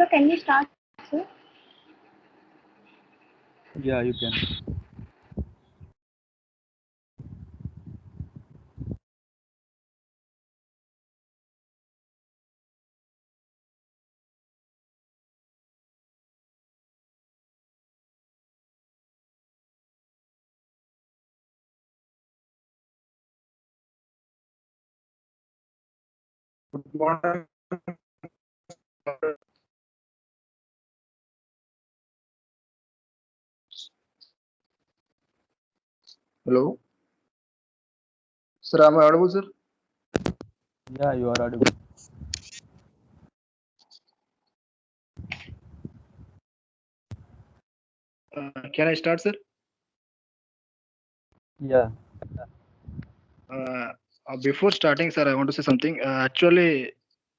So can we start, sir? Yeah, you can. Good morning. Hello, sir. Am I audible, sir? Yeah, you are audible. Can I start, sir? Yeah. Uh, Before starting, sir, I want to say something. Actually,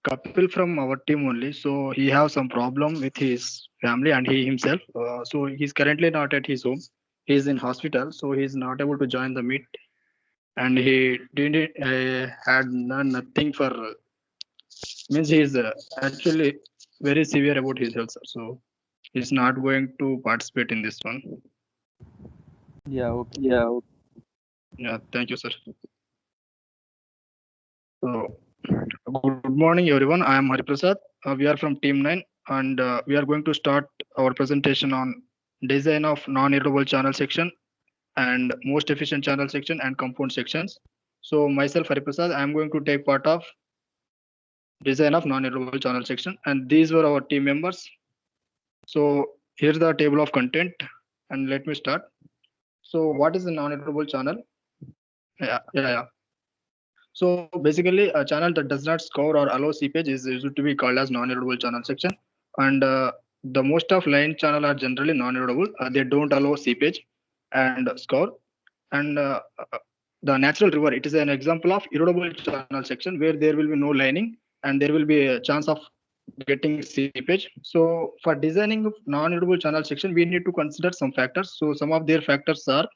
Kapil from our team only. So he have some problem with his family and he himself. So he's currently not at his home. He's in hospital, so he's not able to join the meet. And he didn't had nothing for means he's actually very severe about his health, sir. So he's not going to participate in this one. Yeah, okay. Yeah, thank you, sir. So, good morning, everyone. I am Hariprasad. We are from Team 9, and we are going to start our presentation on design of non-irritable channel section and most efficient channel section and compound sections. So, myself, Hariprasad, I am going to take part of design of non-irritable channel section, and these were our team members. So, here's the table of content, and let me start. So, what is a non-irritable channel? Yeah. So basically, a channel that does not score or allow seepage is usually to be called as non-erodible channel section. And the most of line channel are generally non-erodible. They don't allow seepage and score. And the natural river, it is an example of erodible channel section where there will be no lining and there will be a chance of getting seepage. So for designing non-erodible channel section, we need to consider some factors. So some of their factors are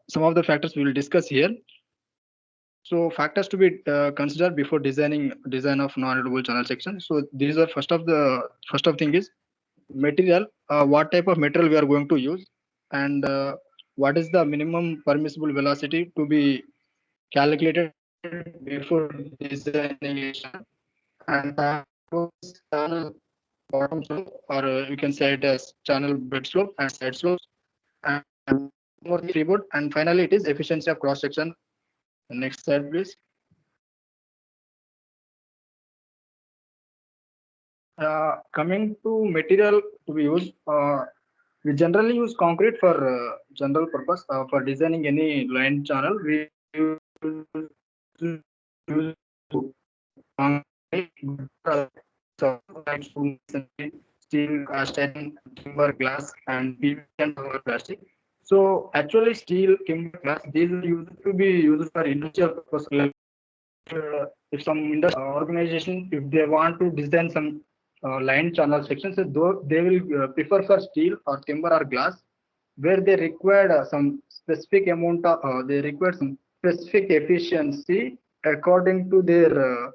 some of the factors we will discuss here. So factors to be considered before design of non-readable channel section. So these are first of thing is material. What type of material we are going to use, and what is the minimum permissible velocity to be calculated before designing a channel, and channel bottom slope, or you can say it as channel bed slope and side slopes, and more freeboard, and finally it is efficiency of cross section. Next slide, please. Coming to material to be used, we generally use concrete for general purpose. For designing any line channel, we use concrete, steel, cast iron, timber, glass, and PVC and other plastic. So actually, steel, timber, glass, these are used to be used for industrial purpose. Like if some industrial organization, if they want to design some line channel sections, so they will prefer for steel or timber or glass, where they require some specific amount of, they require some specific efficiency according to their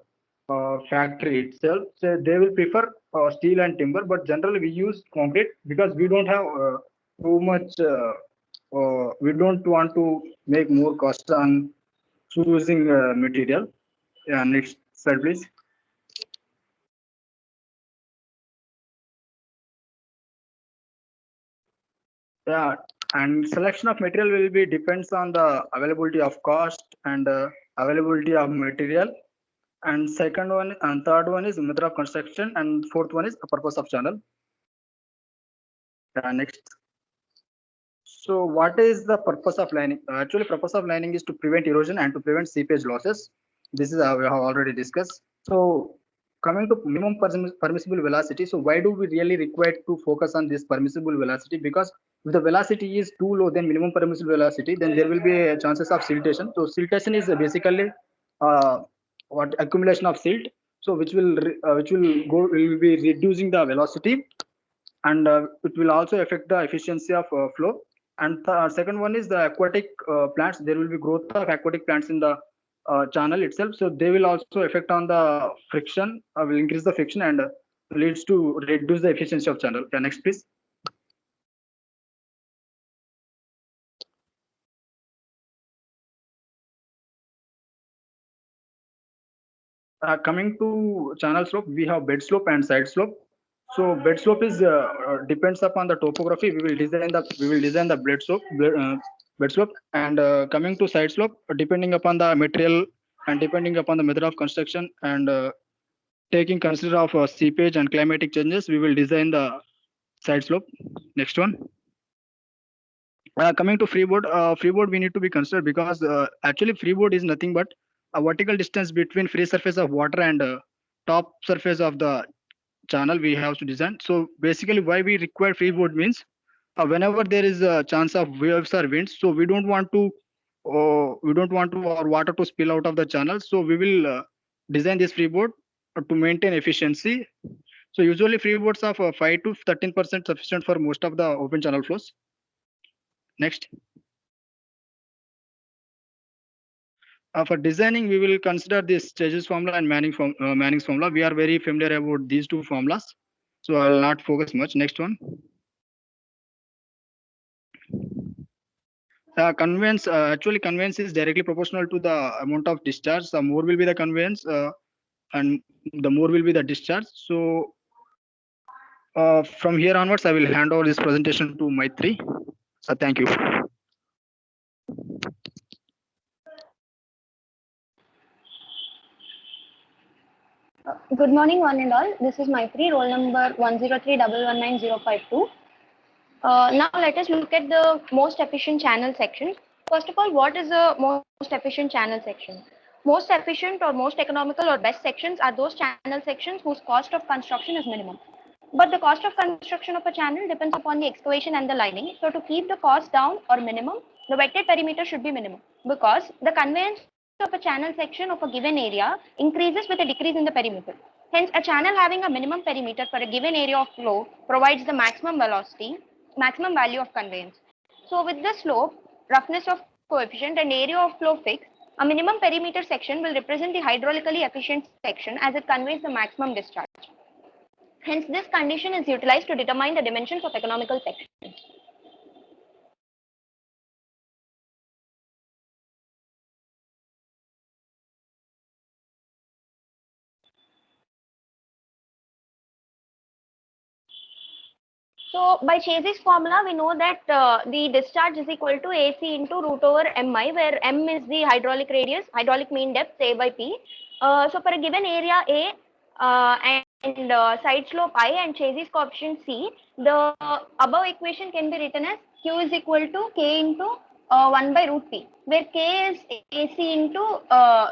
factory itself. So they will prefer steel and timber, but generally we use concrete because we don't have too much. We don't want to make more cost on choosing material. Yeah, next slide, please. Yeah, and selection of material will be depends on the availability of cost and availability of material. And second one and third one is method of construction, and fourth one is the purpose of channel. Next. So what is the purpose of lining? Actually, purpose of lining is to prevent erosion and to prevent seepage losses. This is we have already discussed. So coming to minimum permissible velocity. So why do we really require to focus on this permissible velocity? Because if the velocity is too low than minimum permissible velocity, then there will be chances of siltation. So siltation is basically uh, what accumulation of silt. So which will be reducing the velocity, and it will also affect the efficiency of flow. And the second one is the aquatic plants. There will be growth of aquatic plants in the channel itself, so they will also affect on the friction, will increase the friction, and leads to reduce the efficiency of channel. Yeah, next please. Coming to channel slope, we have bed slope and side slope. So bed slope is depends upon the topography. We will design the bed slope, and coming to side slope, depending upon the material and depending upon the method of construction, and taking consider of seepage and climatic changes, we will design the side slope. Next one. Coming to freeboard we need to be considered because actually freeboard is nothing but a vertical distance between free surface of water and top surface of the channel we have to design. So basically why we require freeboard means whenever there is a chance of waves or winds, so we don't want to our water to spill out of the channel, so we will design this freeboard to maintain efficiency. So usually freeboards of 5 to 13% sufficient for most of the open channel flows. Next. For designing, we will consider this Stages formula and Manning's formula. We are very familiar about these two formulas, so I will not focus much. Next one. Conveyance, actually conveyance is directly proportional to the amount of discharge. The more will be the conveyance and the more will be the discharge. So from here onwards, I will hand over this presentation to Maitri. So thank you. Good morning, one and all. This is Maitri, roll number 103119052. Now let us look at the most efficient channel section. First of all, what is the most efficient channel section? Most efficient or most economical or best sections are those channel sections whose cost of construction is minimum. But the cost of construction of a channel depends upon the excavation and the lining. So to keep the cost down or minimum, the wetted perimeter should be minimum because the conveyance of a channel section of a given area increases with a decrease in the perimeter. Hence, a channel having a minimum perimeter for a given area of flow provides the maximum velocity, maximum value of conveyance. So with the slope, roughness of coefficient and area of flow fixed, a minimum perimeter section will represent the hydraulically efficient section as it conveys the maximum discharge. Hence, this condition is utilized to determine the dimensions of economical sections. So by Chase's formula, we know that the discharge is equal to AC into root over mi, where m is the hydraulic radius, hydraulic mean depth, A by P. So for a given area A and side slope I and Chase's coefficient C, the above equation can be written as Q is equal to K into 1 by root P, where K is AC into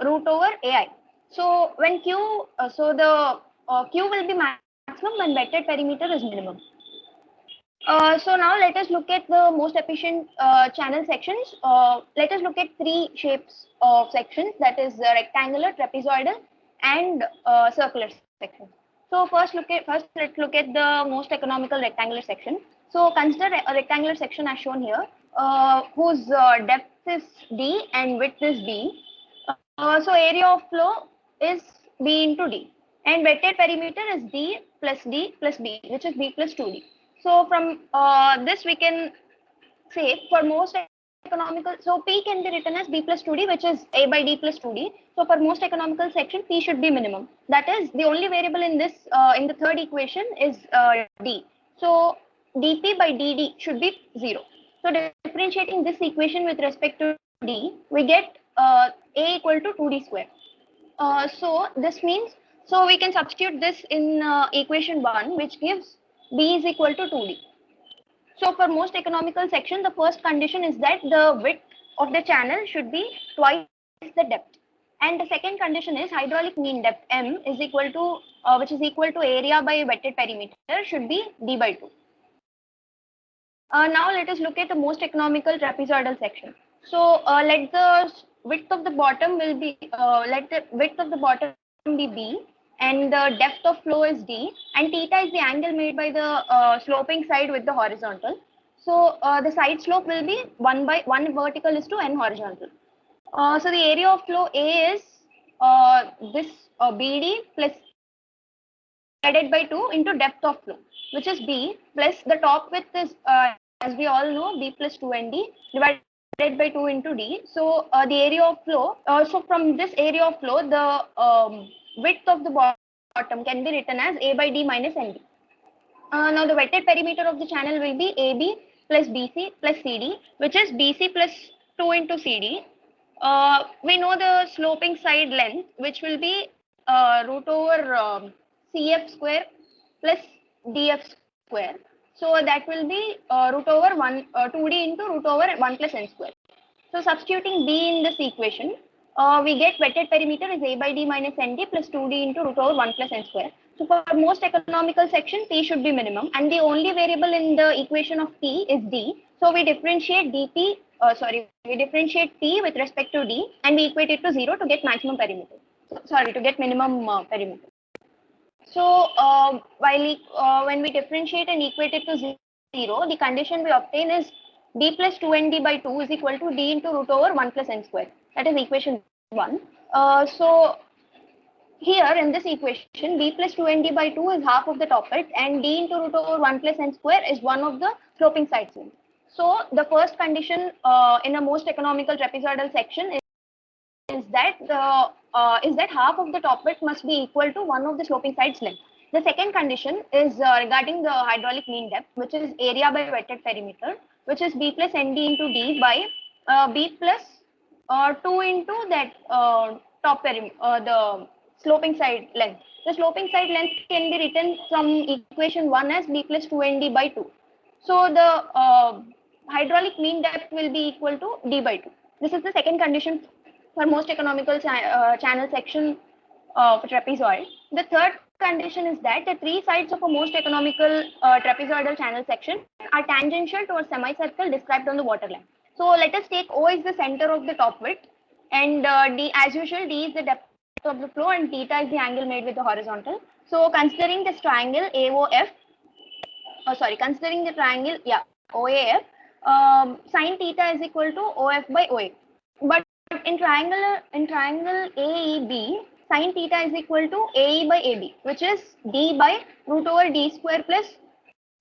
root over AI. So when Q, the Q will be maximum when wetted perimeter is minimum. So now let us look at the most efficient channel sections. Let us look at three shapes of sections, that is rectangular, trapezoidal, and circular section. So first let's look at the most economical rectangular section. So consider a rectangular section as shown here, whose depth is D and width is B. So area of flow is B into D, and wetted perimeter is D plus B, which is B plus 2D. So from this we can say for most economical, so P can be written as B plus 2D, which is A by D plus 2D. So for most economical section, P should be minimum. That is the only variable in this, in the third equation is D. So dP by dd should be 0. So differentiating this equation with respect to D, we get A equal to 2D square. So this means, so we can substitute this in equation 1, which gives B is equal to 2D. So for most economical section, the first condition is that the width of the channel should be twice the depth. And the second condition is hydraulic mean depth M is equal to, which is equal to area by wetted perimeter should be D by 2. Now let us look at the most economical trapezoidal section. So let the width of the bottom will be, let the width of the bottom be B, and the depth of flow is D, and theta is the angle made by the sloping side with the horizontal. So the side slope will be 1 by 1 vertical is to n horizontal. So the area of flow A is this BD plus divided by 2 into depth of flow, which is B, plus the top width is, as we all know, B plus 2nd divided by 2 into D. So the area of flow, so from this area of flow, the width of the bottom can be written as A by D minus ND. Now the wetted perimeter of the channel will be AB plus BC plus CD, which is BC plus 2 into CD. We know the sloping side length, which will be root over CF square plus DF square. So that will be root over 2D into root over 1 plus n square. So substituting B in this equation, we get wetted perimeter is A by D minus ND plus 2D into root over 1 plus n square. So for most economical section, T should be minimum, and the only variable in the equation of T is D. So we differentiate we differentiate T with respect to D, and we equate it to 0 to get maximum perimeter. To get minimum perimeter. So when we differentiate and equate it to 0, the condition we obtain is D plus 2nd by 2 is equal to D into root over 1 plus n square. That is equation 1. So here in this equation, B plus 2nd by 2 is half of the top width, and D into root over 1 plus n square is one of the sloping sides length. So the first condition in a most economical trapezoidal section is that half of the top width must be equal to one of the sloping sides length. The second condition is regarding the hydraulic mean depth, which is area by wetted perimeter, which is B plus ND into D by B plus 2 into that top perimeter, the sloping side length. The sloping side length can be written from equation 1 as B plus 2ND by 2. So the hydraulic mean depth will be equal to D by 2. This is the second condition for most economical channel section for trapezoid. The third condition is that the three sides of a most economical trapezoidal channel section are tangential to a semicircle described on the waterline. So let us take O is the center of the top width, and D, as usual, D is the depth of the flow, and theta is the angle made with the horizontal. So considering this triangle considering the triangle OAF, sin theta is equal to OF by OA. But in triangle AEB, sin theta is equal to AE by AB, which is D by root over D square plus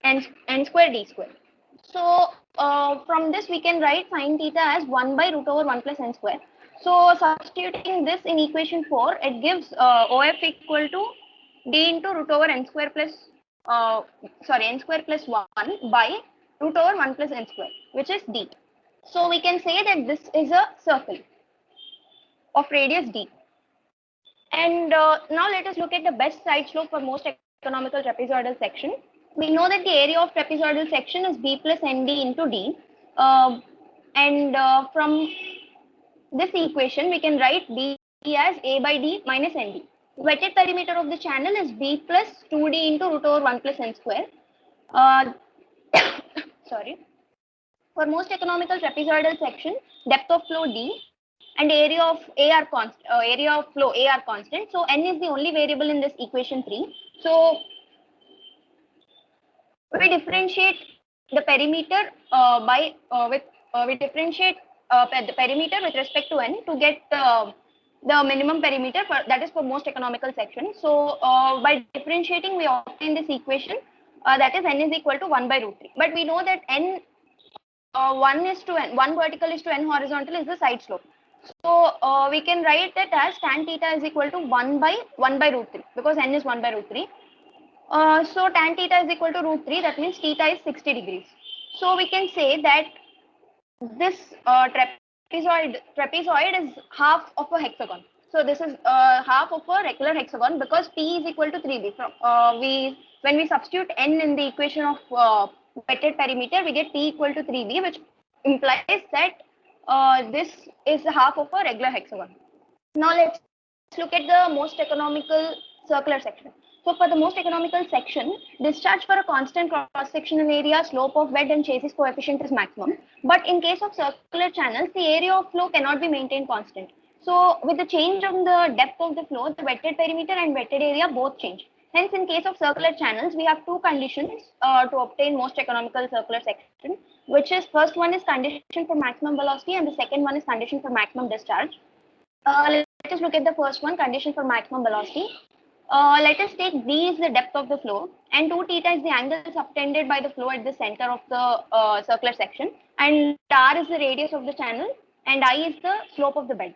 n square D square. So from this we can write sin theta as 1 by root over 1 plus n square. So substituting this in equation 4, it gives OF equal to D into root over n square plus n square plus 1 by root over 1 plus n square, which is D. So we can say that this is a circle of radius D. And now let us look at the best side slope for most economical trapezoidal section. We know that the area of trapezoidal section is B plus ND into D. From this equation, we can write B as A by D minus ND. Wetted perimeter of the channel is B plus 2D into root over 1 plus n square. For most economical trapezoidal section, depth of flow D and area of flow A are constant. So n is the only variable in this equation 3. So we differentiate the perimeter we differentiate the perimeter with respect to n to get the minimum perimeter that is for most economical section. So by differentiating, we obtain this equation that is n is equal to 1 by root 3. But we know that n 1 vertical is to n horizontal is the side slope. So we can write it as tan theta is equal to 1 by root 3 because n is 1 by root 3. So tan theta is equal to root 3. That means theta is 60 degrees. So we can say that this trapezoid is half of a hexagon. So this is half of a regular hexagon because T is equal to 3b. When we substitute n in the equation of wetted perimeter, we get T equal to 3b, which implies that this is half of a regular hexagon. Now let's look at the most economical circular section. So for the most economical section, discharge for a constant cross-sectional area, slope of bed and chassis coefficient is maximum. But in case of circular channels, the area of flow cannot be maintained constant. So with the change of the depth of the flow, the wetted perimeter and wetted area both change. Hence, in case of circular channels, we have two conditions to obtain most economical circular section, which is first one is condition for maximum velocity and the second one is condition for maximum discharge. Let us look at the first one, condition for maximum velocity. Let us take d is the depth of the flow, and 2 theta is the angle subtended by the flow at the center of the circular section, and r is the radius of the channel, and I is the slope of the bed.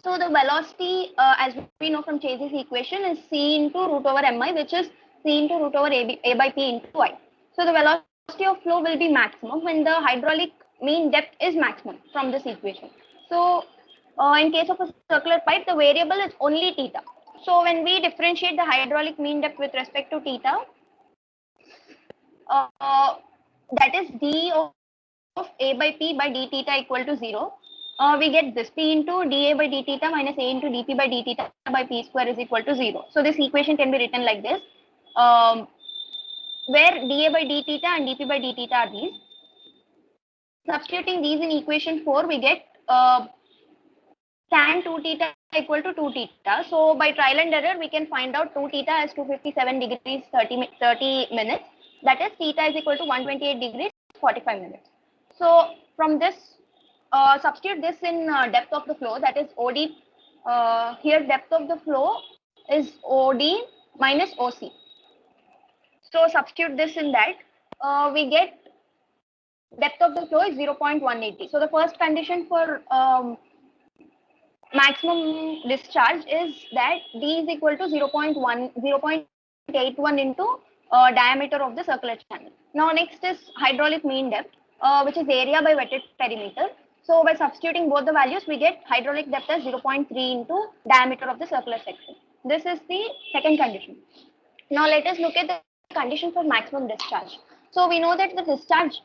So the velocity, as we know from Chase's equation, is c into root over mi, which is c into root over a by p into I. So the velocity of flow will be maximum when the hydraulic mean depth is maximum from this equation. So in case of a circular pipe, the variable is only theta. So when we differentiate the hydraulic mean depth with respect to theta, that is d of a by p by d theta equal to 0. We get this p into dA by d theta minus a into dp by d theta by p square is equal to 0. So this equation can be written like this, where dA by d theta and dp by d theta are these. Substituting these in equation 4, we get tan 2 theta equal to 2 theta. So by trial and error, we can find out 2 theta as 257 degrees 30 minutes. That is theta is equal to 128 degrees 45 minutes. So from this, substitute this in depth of the flow, that is OD. Here depth of the flow is OD minus OC. So substitute this in that, we get depth of the flow is 0.180. So the first condition for maximum discharge is that d is equal to 0.81 into diameter of the circular channel. Now next is hydraulic mean depth, which is area by wetted perimeter. So by substituting both the values, we get hydraulic depth as 0.3 into diameter of the circular section. This is the second condition. Now let us look at the condition for maximum discharge. So we know that the discharge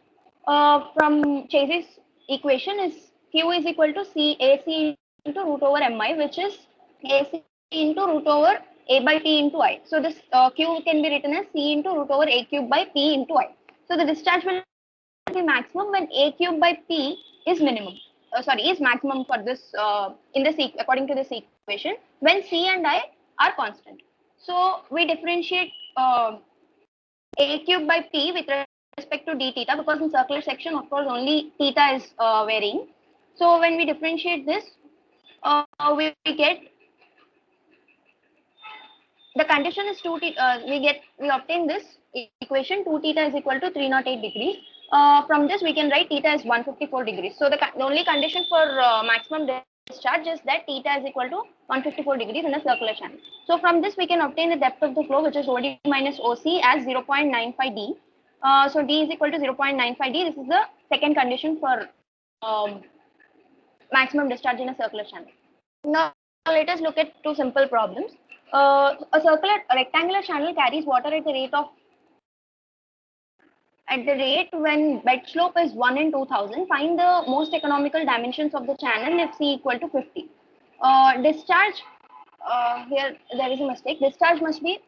from Chase's equation is Q is equal to AC into root over mi, which is AC into root over a by p into I. So this Q can be written as C into root over a cube by p into I. So the discharge will be maximum when a cube by p is minimum. Is maximum for this in this according to this equation when C and I are constant. So we differentiate a cube by p with respect to d theta, because in circular section, of course, only theta is varying. So when we differentiate this, we get the condition is 2 theta. We obtain this equation 2 theta is equal to 308 degrees. From this, we can write theta is 154 degrees. So the only condition for maximum discharge is that theta is equal to 154 degrees in a circular channel. So from this, we can obtain the depth of the flow, which is OD minus OC, as 0.95 d. So d is equal to 0.95 d. This is the second condition for maximum discharge in a circular channel. Now let us look at two simple problems. A rectangular channel carries water at the rate when bed slope is 1 in 2000. Find the most economical dimensions of the channel if C equal to 50. Discharge, here there is a mistake. Discharge must be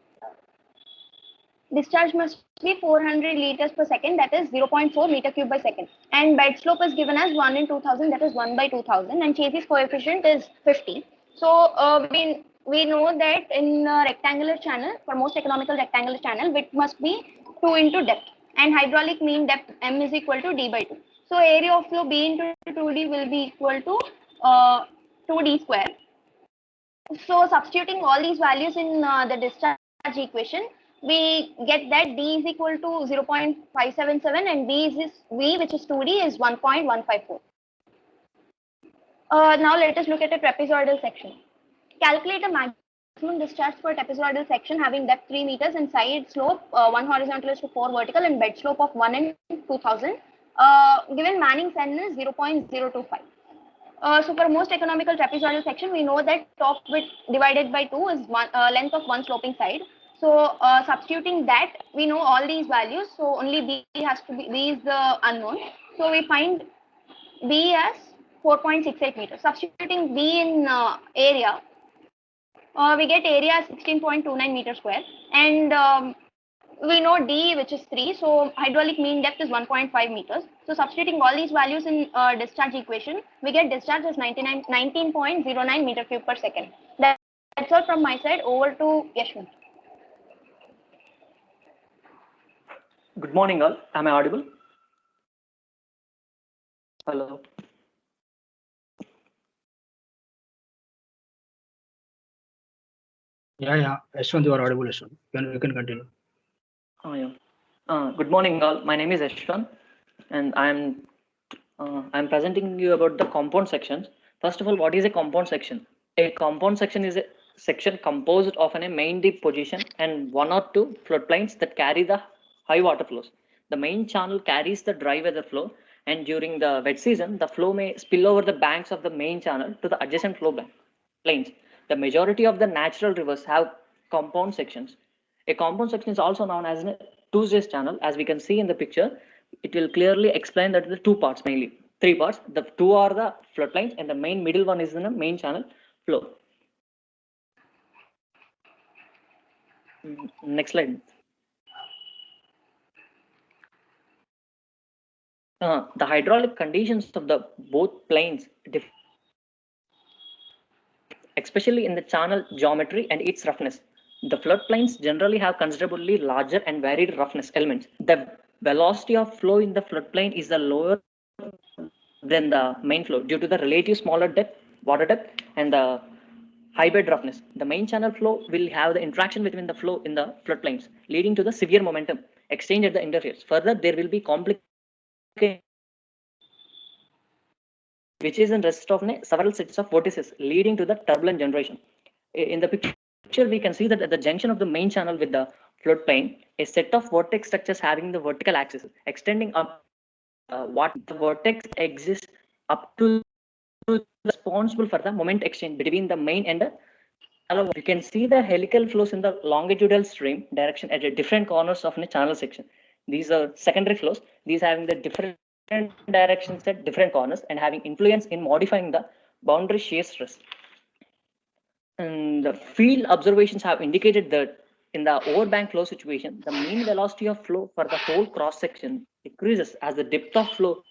400 liters per second, that is 0.4 meter cube by second. And bed slope is given as 1 in 2000, that is 1 by 2000. And Chase's coefficient is 50. So we know that in a rectangular channel, for most economical rectangular channel, width must be 2 into depth. And hydraulic mean depth M is equal to D by 2. So area of flow B into 2D will be equal to 2D square. So substituting all these values in the discharge equation, we get that D is equal to 0.577 and V, which is 2D, is 1.154. Now let us look at a trapezoidal section. Calculate a maximum discharge for a trapezoidal section having depth 3 meters and side slope 1 horizontal is to 4 vertical and bed slope of 1 in 2000. Given Manning's N is 0.025. So for most economical trapezoidal section, we know that top width divided by 2 is length of one sloping side. So substituting that, we know all these values. So only B is the unknown. So we find B as 4.68 meters. Substituting B in area, we get area as 16.29 meters square. And we know D, which is 3. So hydraulic mean depth is 1.5 meters. So substituting all these values in discharge equation, we get discharge as 19.09 meter cube per second. That's all from my side. Over to Yashwant. Good morning, all. Am I audible? Hello. Yeah. Yashwant, you are audible, Yashwant. You can continue. Good morning, all. My name is Ashwan, and I'm presenting you about the compound sections. First of all, what is a compound section? A compound section is a section composed of a main deep position and one or two floodplains that carry the high water flows. The main channel carries the dry weather flow, and during the wet season, the flow may spill over the banks of the main channel to the adjacent plains. The majority of the natural rivers have compound sections. A compound section is also known as a two-stage channel. As we can see in the picture, it will clearly explain that the two parts, mainly three parts. The two are the floodplains, and the middle one is the main channel flow. Next slide. The hydraulic conditions of the both planes, especially in the channel geometry and its roughness. The floodplains generally have considerably larger and varied roughness elements. The velocity of flow in the floodplain is the lower than the main flow due to the relative smaller depth, water depth, and the high bed roughness. The main channel flow will have the interaction between the flow in the floodplains, leading to the severe momentum exchange at the interface. Further, there will be complicated, which is in rest of several sets of vortices, leading to the turbulent generation. In the picture, we can see that at the junction of the main channel with the floodplain, a set of vortex structures having the vertical axis extending up. What the vortex exists up to responsible for the moment exchange between the main and the channel. You can see the helical flows in the longitudinal stream direction at the different corners of the channel section. These are secondary flows. These having the different directions at different corners and having influence in modifying the boundary shear stress. And the field observations have indicated that in the overbank flow situation, the mean velocity of flow for the whole cross section decreases as the depth of flow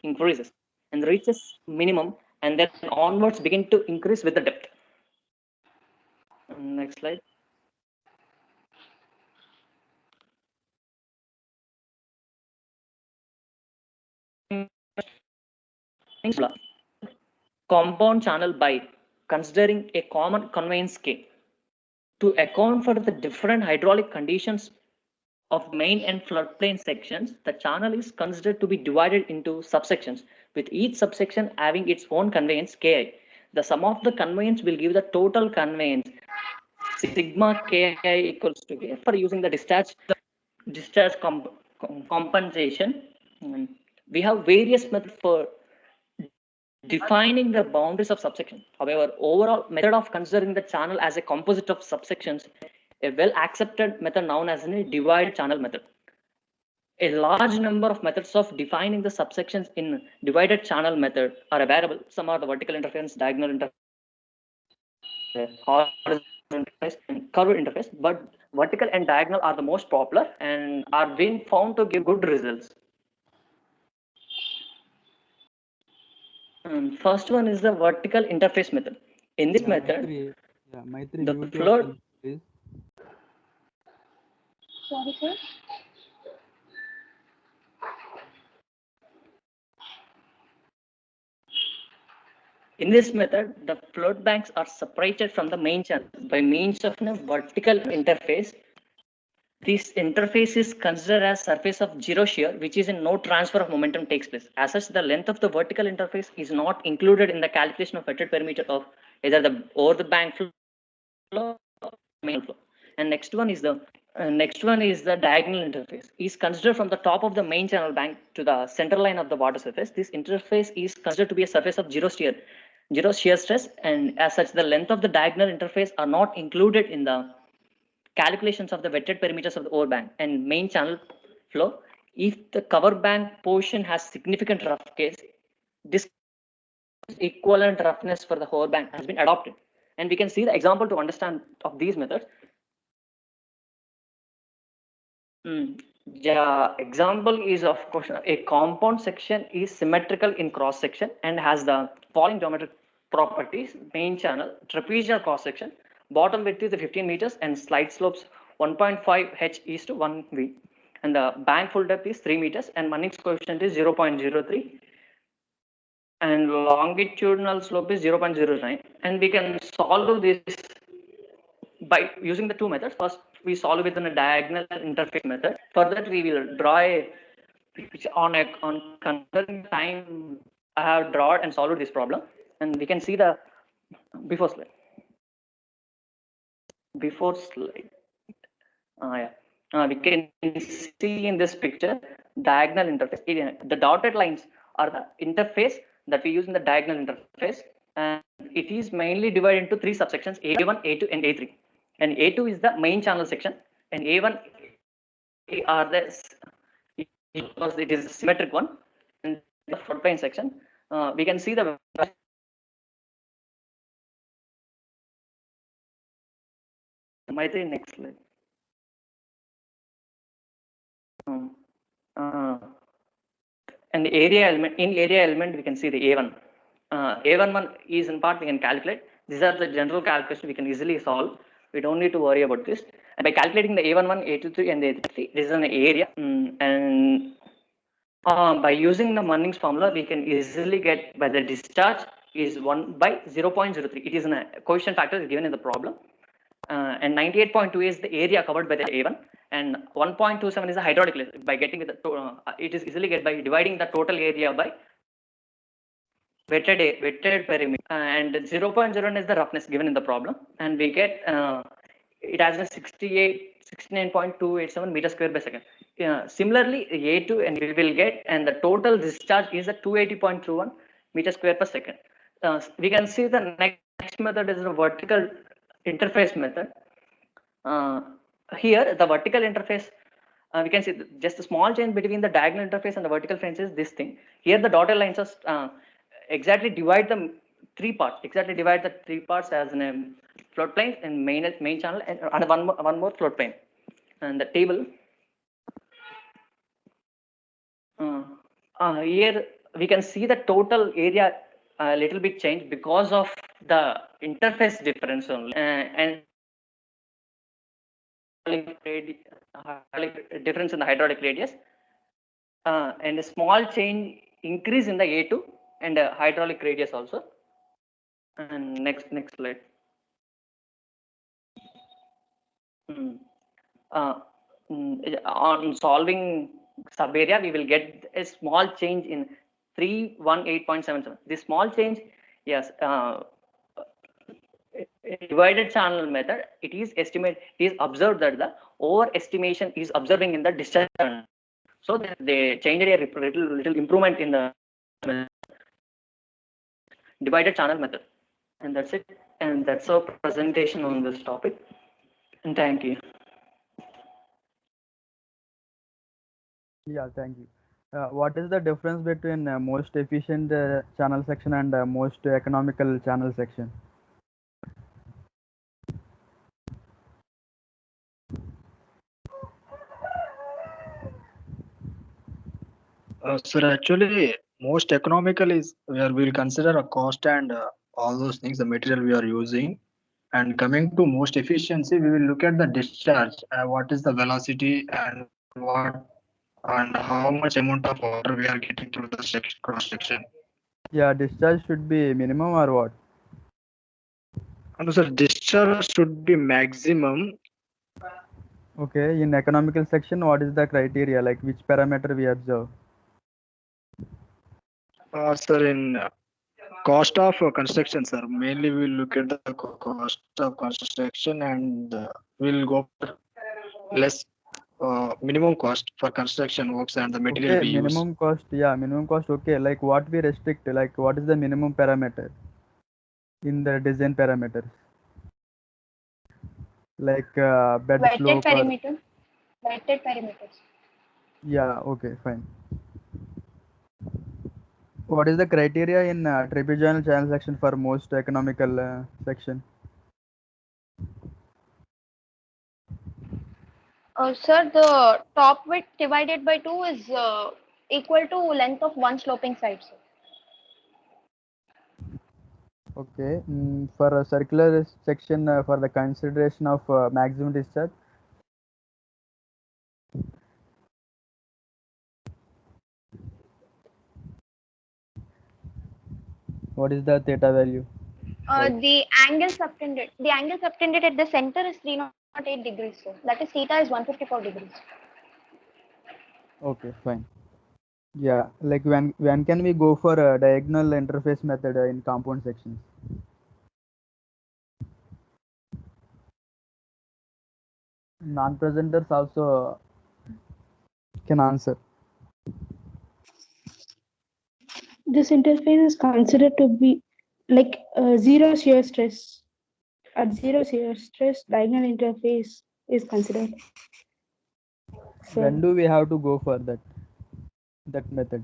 increases and reaches minimum, and then onwards begin to increase with the depth. Next slide. Compound channel by considering a common conveyance K. To account for the different hydraulic conditions of main and floodplain sections, the channel is considered to be divided into subsections, with each subsection having its own conveyance Ki. The sum of the conveyance will give the total conveyance sigma Ki equals to K for using the discharge compensation. We have various methods for defining the boundaries of subsection. However, overall method of considering the channel as a composite of subsections, a well accepted method known as a divided channel method. A large number of methods of defining the subsections in divided channel method are available. Some are the vertical interference, diagonal interface, horizontal interface, and curved interface, but vertical and diagonal are the most popular and are being found to give good results. First one is the vertical interface method. In this method, Maitri, the mute flood. yourself, please. Sorry, sir. In this method, the flood banks are separated from the main channel by means of a vertical interface. This interface is considered as surface of zero shear, which is in no transfer of momentum takes place. As such, the length of the vertical interface is not included in the calculation of wetted perimeter of either the over the bank flow or main flow. And next one is the diagonal interface. Is considered from the top of the main channel bank to the center line of the water surface. This interface is considered to be a surface of zero shear stress, and as such, the length of the diagonal interface are not included in the calculations of the wetted perimeters of the overbank and main channel flow. If the cover bank portion has significant rough case, this equivalent roughness for the overbank has been adopted. And we can see the example to understand of these methods. The example is, of course, a compound section is symmetrical in cross section and has the following geometric properties: main channel, trapezial cross section, bottom width is 15 meters and slide slopes 1.5 h is to 1 v, and the bank full depth is 3 meters and Manning's coefficient is 0.03, and longitudinal slope is 0.09, and we can solve this by using the two methods, first we solve within a diagonal interface method. For that, we will draw a on considering time. I have drawn and solved this problem, and we can see the before slide. Before slide. Yeah. We can see in this picture diagonal interface. The dotted lines are the interface that we use in the diagonal interface, and it is mainly divided into three subsections: A1, A2, and A3. And A2 is the main channel section, and A1 are the because it is a symmetric one, and the float plane section. We can see the next slide. And the area element, in area element, we can see the A1. A11 is in part we can calculate. These are the general calculations we can easily solve. We don't need to worry about this. And by calculating the A11, A23, and A33, this is an area. And by using the Munning's formula, we can easily get by the discharge is 1 by 0.03. It is a coefficient factor given in the problem. And 98.2 is the area covered by the A1, and 1.27 is the hydraulic layer. By getting the it is easily get by dividing the total area by wetted perimeter, and 0.01 is the roughness given in the problem, and we get it has a 69.287 meters square by second. Similarly, A2 and we will get, and the total discharge is a 280.21 meters square per second. We can see the next method is the vertical interface method. Here the vertical interface, we can see just a small change between the diagonal interface and the vertical fence is this thing. Here the dotted lines are exactly divide the three parts. Exactly divide the three parts as in a float plane and main channel, and one more float plane. And the table here we can see the total area a little bit changed because of the interface difference only, and difference in the hydraulic radius, and a small change increase in the A2 and hydraulic radius also. And next slide. On solving sub area, we will get a small change in 318.77. This small change, yes, divided channel method, it is observed that the overestimation is observing in the discharge channel. So they changed a little improvement in the divided channel method. And that's it. And that's our presentation on this topic. And thank you. Yeah, thank you. What is the difference between most efficient channel section and most economical channel section? Sir, actually, most economical is where we'll consider a cost and all those things, the material we are using. And coming to most efficiency, we will look at the discharge, what is the velocity and how much amount of water we are getting through the cross section. Yeah, discharge should be minimum or what? And sir, discharge should be maximum. Okay, in economical section, what is the criteria? Like which parameter we observe? Sir, in cost of construction, sir, mainly we'll look at the cost of construction, and we'll go for less minimum cost for construction works and the material Okay, we use. minimum cost. Yeah, minimum cost. Okay, like what we restrict, like what is the minimum parameter in the design parameters? Like bed slope. Wetted perimeters. Yeah, okay, fine. What is the criteria in trapezoidal channel section for most economical section? Sir, the top width divided by 2 is equal to length of one sloping side, sir. Okay, for a circular section, for the consideration of maximum discharge. What is the theta value? The angle subtended at the center is 308 degrees. So that is theta is 154 degrees. Okay, fine. Yeah, like when can we go for a diagonal interface method in compound sections? Non-presenters also can answer. This interface is considered to be like zero shear stress. At zero shear stress, diagonal interface is considered. When do we have to go for that method?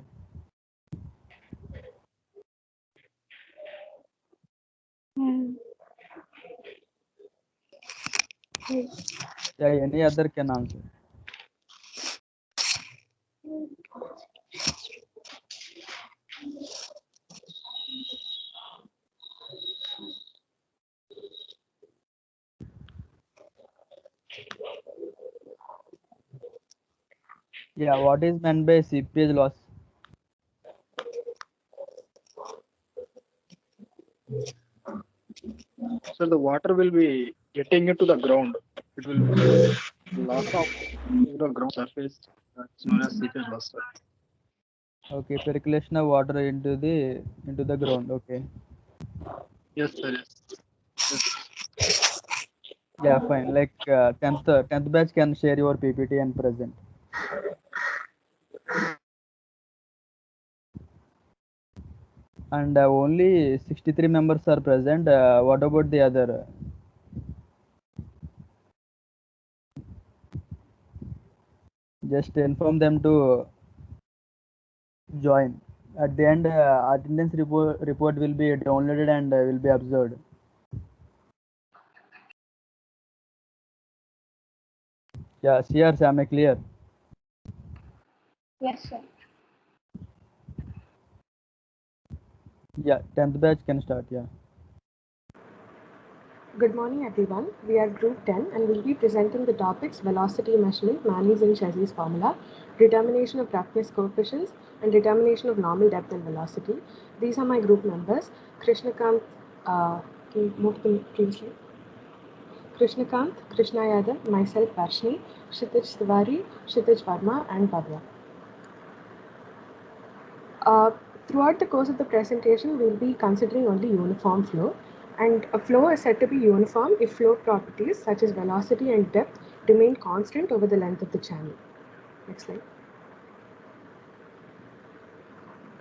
Yeah, any other can answer. Yeah, what is meant by seepage loss? So the water will be getting into the ground. It will loss of the ground surface. That's known as seepage loss. Sir. Okay, percolation of water into the ground. Okay. Yes, sir. Yes. Yeah, fine. Like 10th batch can share your PPT and present. And only 63 members are present. What about the other? Just inform them to join. At the end, attendance report will be downloaded and will be observed. Yeah, CRs, am I clear? Yes, sir. Yeah, 10th batch can start. Yeah. Good morning, everyone. We are Group 10 and will be presenting the topics velocity measurement, Manny's and Chessy's formula, determination of roughness coefficients, and determination of normal depth and velocity. These are my group members. Krishnakant, can you move to the previous slide? Krishnakant, Krishna Yadav, myself, Varshni, Kshitij Tiwari, Kshitij Verma, and Bhavya. Throughout the course of the presentation, we'll be considering only uniform flow. And a flow is said to be uniform if flow properties such as velocity and depth remain constant over the length of the channel. Next slide.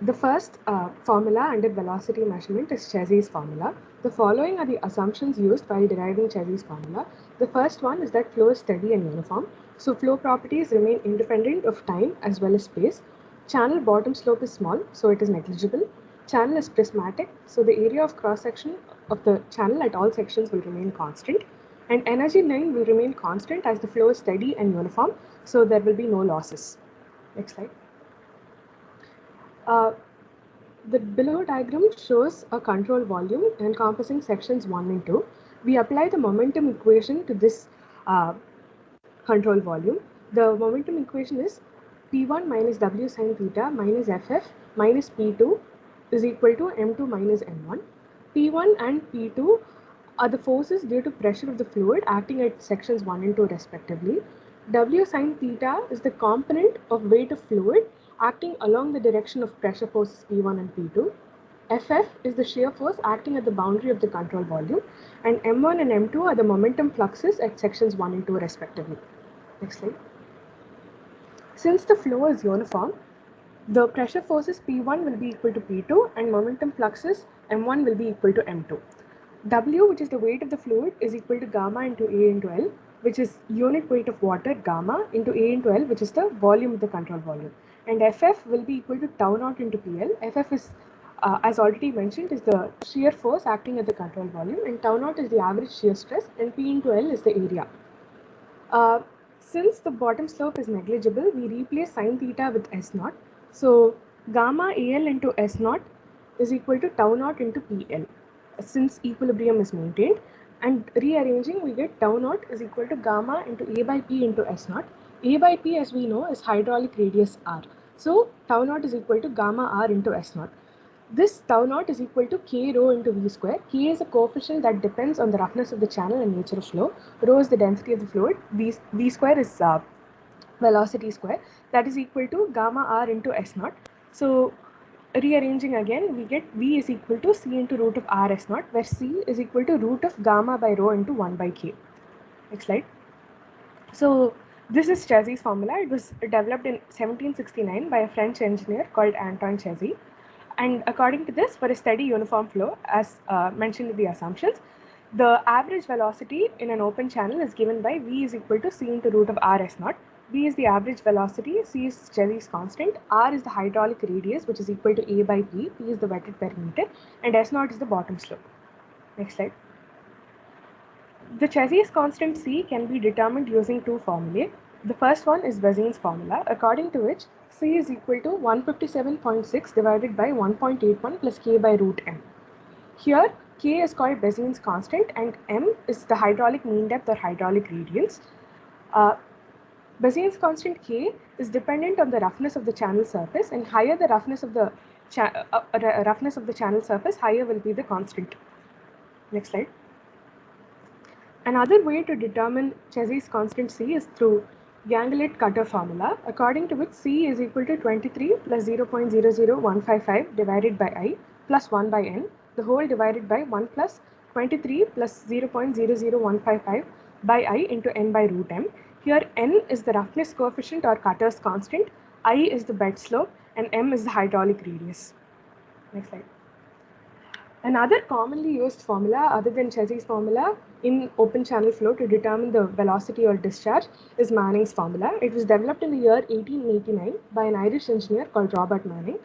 The first formula under velocity measurement is Chessy's formula. The following are the assumptions used while deriving Chessy's formula. The first one is that flow is steady and uniform. So flow properties remain independent of time as well as space. Channel bottom slope is small, so it is negligible. Channel is prismatic, so the area of cross section of the channel at all sections will remain constant. And energy line will remain constant as the flow is steady and uniform, so there will be no losses. Next slide. The below diagram shows a control volume encompassing sections 1 and 2. We apply the momentum equation to this control volume. The momentum equation is P1 minus W sine theta minus FF minus P2 is equal to M2 minus M1. P1 and P2 are the forces due to pressure of the fluid acting at sections 1 and 2 respectively. W sine theta is the component of weight of fluid acting along the direction of pressure forces P1 and P2. FF is the shear force acting at the boundary of the control volume, and M1 and M2 are the momentum fluxes at sections 1 and 2 respectively. Next slide. Since the flow is uniform, the pressure forces P1 will be equal to P2 and momentum fluxes M1 will be equal to M2. W, which is the weight of the fluid, is equal to gamma into A into L, which is unit weight of water, gamma, into A into L, which is the volume of the control volume. And FF will be equal to tau naught into PL. FF is, as already mentioned, is the shear force acting at the control volume, and tau naught is the average shear stress, and P into L is the area. Since the bottom slope is negligible, we replace sine theta with S naught. So gamma AL into S naught is equal to tau naught into PL. Since equilibrium is maintained, and rearranging, we get tau naught is equal to gamma into A by P into S naught. A by P, as we know, is hydraulic radius R. So tau naught is equal to gamma R into S naught. This tau naught is equal to k rho into v square. K is a coefficient that depends on the roughness of the channel and nature of flow. Rho is the density of the fluid. V square is velocity square. That is equal to gamma r into s naught. So rearranging again, we get v is equal to c into root of r s naught, where c is equal to root of gamma by rho into 1 by k. Next slide. So this is Chezy's formula. It was developed in 1769 by a French engineer called Antoine Chezy. And according to this, for a steady uniform flow, as mentioned in the assumptions, the average velocity in an open channel is given by v is equal to c into root of r s naught. V is the average velocity, c is Chezy's constant, r is the hydraulic radius, which is equal to a by p, p is the wetted perimeter, and s naught is the bottom slope. Next slide. The Chezy's constant c can be determined using two formulae. The first one is Bézine's formula, according to which c is equal to 157.6 divided by 1.81 plus k by root m. Here, k is called Bézine's constant and m is the hydraulic mean depth or hydraulic radiance. Bézine's constant k is dependent on the roughness of the channel surface, and higher the roughness of the channel surface, higher will be the constant. Next slide. Another way to determine Chezy's constant c is through Gangulet-Cutter formula, according to which c is equal to 23 plus 0.00155 divided by I plus 1 by n, the whole divided by 1 plus 23 plus 0.00155 by I into n by root m. Here n is the roughness coefficient or Cutter's constant, I is the bed slope, and m is the hydraulic radius. Next slide. Another commonly used formula other than Chezy's formula in open channel flow to determine the velocity or discharge is Manning's formula. It was developed in the year 1889 by an Irish engineer called Robert Manning.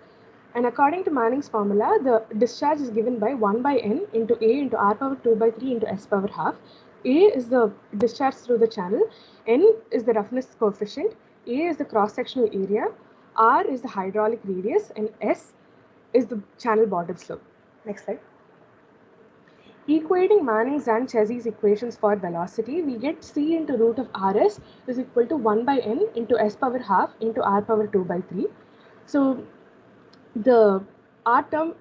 And according to Manning's formula, the discharge is given by 1 by n into a into r power 2 by 3 into s power half. A is the discharge through the channel, n is the roughness coefficient, a is the cross-sectional area, r is the hydraulic radius, and s is the channel bottom slope. Next slide. Equating Manning's and Chezy's equations for velocity, we get c into root of rs is equal to 1 by n into s power half into r power 2 by 3. So the r term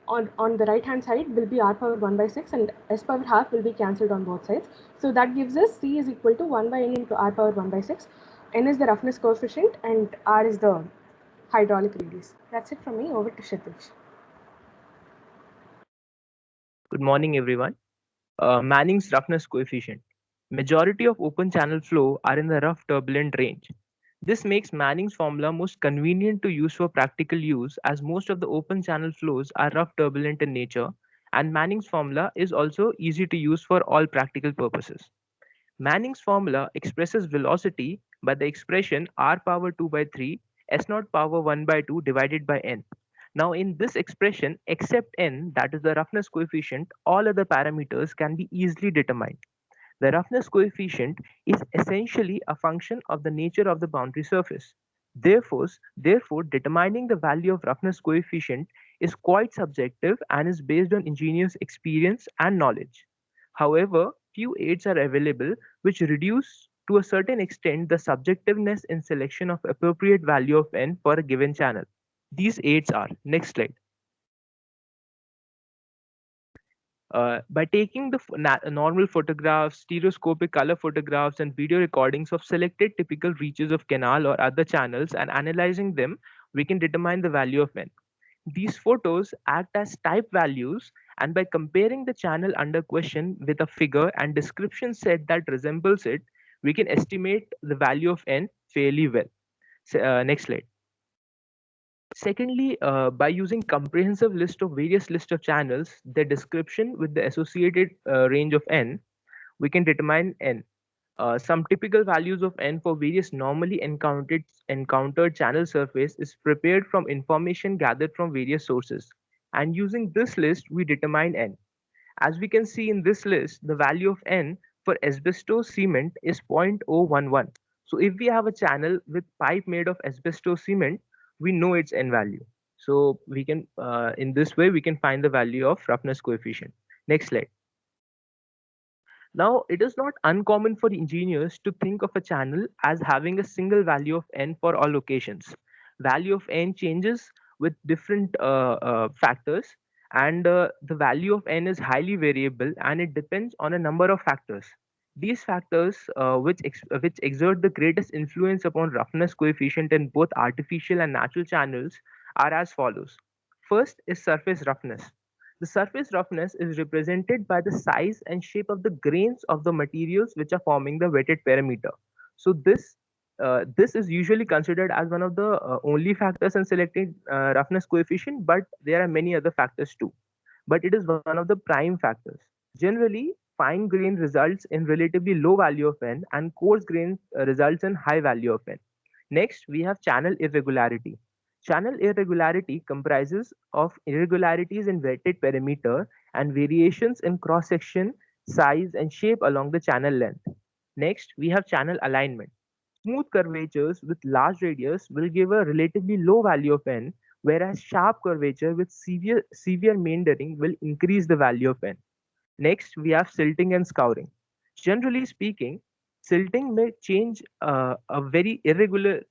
on the right hand side will be r power 1 by 6 and s power half will be cancelled on both sides. So that gives us c is equal to 1 by n into r power 1 by 6. N is the roughness coefficient and r is the hydraulic radius. That's it from me. Over to Kshitij. Good morning, everyone. Manning's roughness coefficient. Majority of open channel flow are in the rough turbulent range. This makes Manning's formula most convenient to use for practical use, as most of the open channel flows are rough turbulent in nature, and Manning's formula is also easy to use for all practical purposes. Manning's formula expresses velocity by the expression r power 2 by 3 s naught power 1 by 2 divided by n. Now in this expression, except n, that is the roughness coefficient, all other parameters can be easily determined. The roughness coefficient is essentially a function of the nature of the boundary surface. Therefore, determining the value of roughness coefficient is quite subjective and is based on engineers' experience and knowledge. However, few aids are available which reduce to a certain extent the subjectiveness in selection of appropriate value of n for a given channel. These aids are, next slide. By taking the normal photographs, stereoscopic color photographs, and video recordings of selected typical reaches of canal or other channels and analyzing them, we can determine the value of n. These photos act as type values, and by comparing the channel under question with a figure and description set that resembles it, we can estimate the value of n fairly well. Next slide. Secondly, by using comprehensive list of various list of channels, their description with the associated range of n, we can determine n. Some typical values of n for various normally encountered channel surface is prepared from information gathered from various sources. And using this list, we determine n. As we can see in this list, the value of n for asbestos cement is 0.011. So if we have a channel with pipe made of asbestos cement, we know its n value. So we can, in this way, we can find the value of roughness coefficient. Next slide. Now, it is not uncommon for engineers to think of a channel as having a single value of n for all locations. Value of n changes with different factors, and the value of n is highly variable and it depends on a number of factors. These factors, which exert the greatest influence upon roughness coefficient in both artificial and natural channels, are as follows. First is surface roughness. The surface roughness is represented by the size and shape of the grains of the materials which are forming the wetted parameter. So this is usually considered as one of the only factors in selecting roughness coefficient, but there are many other factors too. But it is one of the prime factors. Generally, fine grain results in relatively low value of n, and coarse grain results in high value of n. Next, we have channel irregularity. Channel irregularity comprises of irregularities in wetted perimeter and variations in cross section, size, and shape along the channel length. Next, we have channel alignment. Smooth curvatures with large radius will give a relatively low value of n, whereas sharp curvature with severe meandering will increase the value of n. Next, we have silting and scouring. Generally speaking, silting may change a very irregular